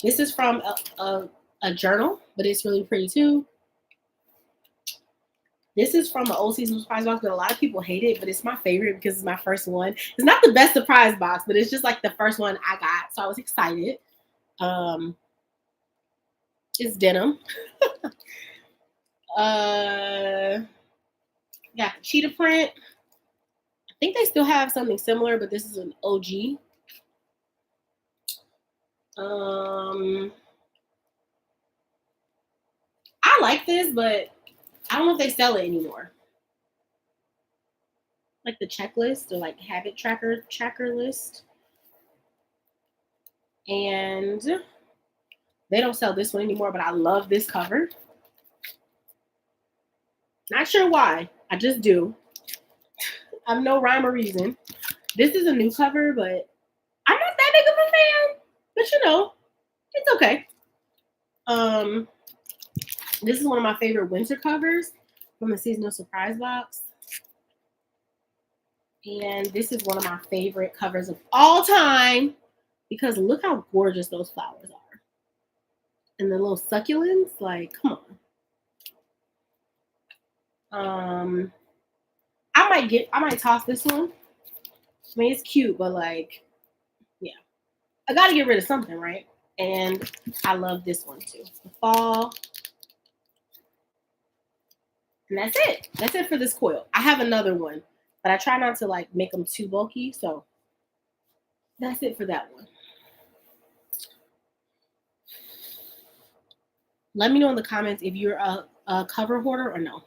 This is from a journal, but it's really pretty too. This is from an old seasonal surprise box, but a lot of people hate it, but it's my favorite because it's my first one. It's not the best surprise box, but it's just like the first one I got, so I was excited. It's denim. Yeah, cheetah print. I think they still have something similar, but this is an OG. I like this, but I don't know if they sell it anymore. Like the checklist or like habit tracker list. And they don't sell this one anymore, but I love this cover. Not sure why. I just do. I have no rhyme or reason. This is a new cover, but I'm not that big of a fan. But it's okay. This is one of my favorite winter covers from the seasonal surprise box. And this is one of my favorite covers of all time because look how gorgeous those flowers are. And the little succulents, like, come on. I might toss this one. I mean, it's cute, but like, yeah. I gotta get rid of something, right? And I love this one too. The fall. And that's it. That's it for this coil. I have another one, but I try not to like make them too bulky. So that's it for that one. Let me know in the comments if you're a cover hoarder or no.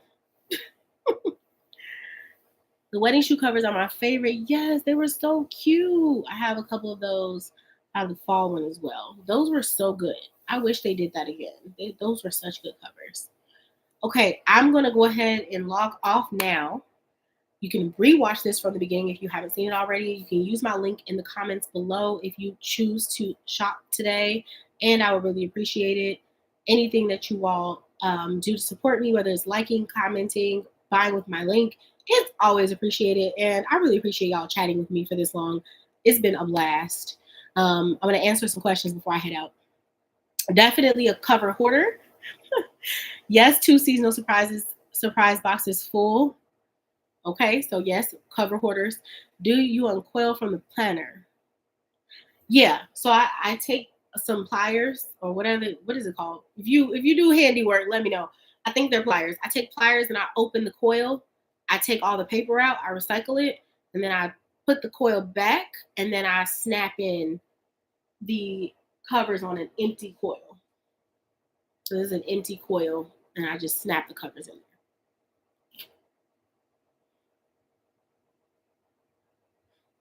The wedding shoe covers are my favorite. Yes, they were so cute. I have a couple of those. I have the fall one as well. Those were so good. I wish they did that again. Those were such good covers. Okay, I'm going to go ahead and log off now. You can rewatch this from the beginning if you haven't seen it already. You can use my link in the comments below if you choose to shop today, and I would really appreciate it. Anything that you all do to support me, whether it's liking, commenting, buying with my link, it's always appreciated. And I really appreciate y'all chatting with me for this long. It's been a blast. I'm going to answer some questions before I head out. Definitely a cover hoarder. Yes, 2 seasonal surprise boxes full. Okay, so yes, cover hoarders. Do you uncoil from the planner? Yeah. So I take some pliers or whatever. What is it called? If you do handiwork, let me know. I think they're pliers. I take pliers and I open the coil. I take all the paper out. I recycle it, and then I put the coil back, and then I snap in the covers on an empty coil. So this is an empty coil, and I just snap the covers in there.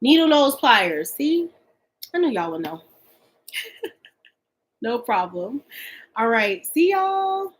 Needle nose pliers. See, I know y'all will know. No problem. All right. See y'all.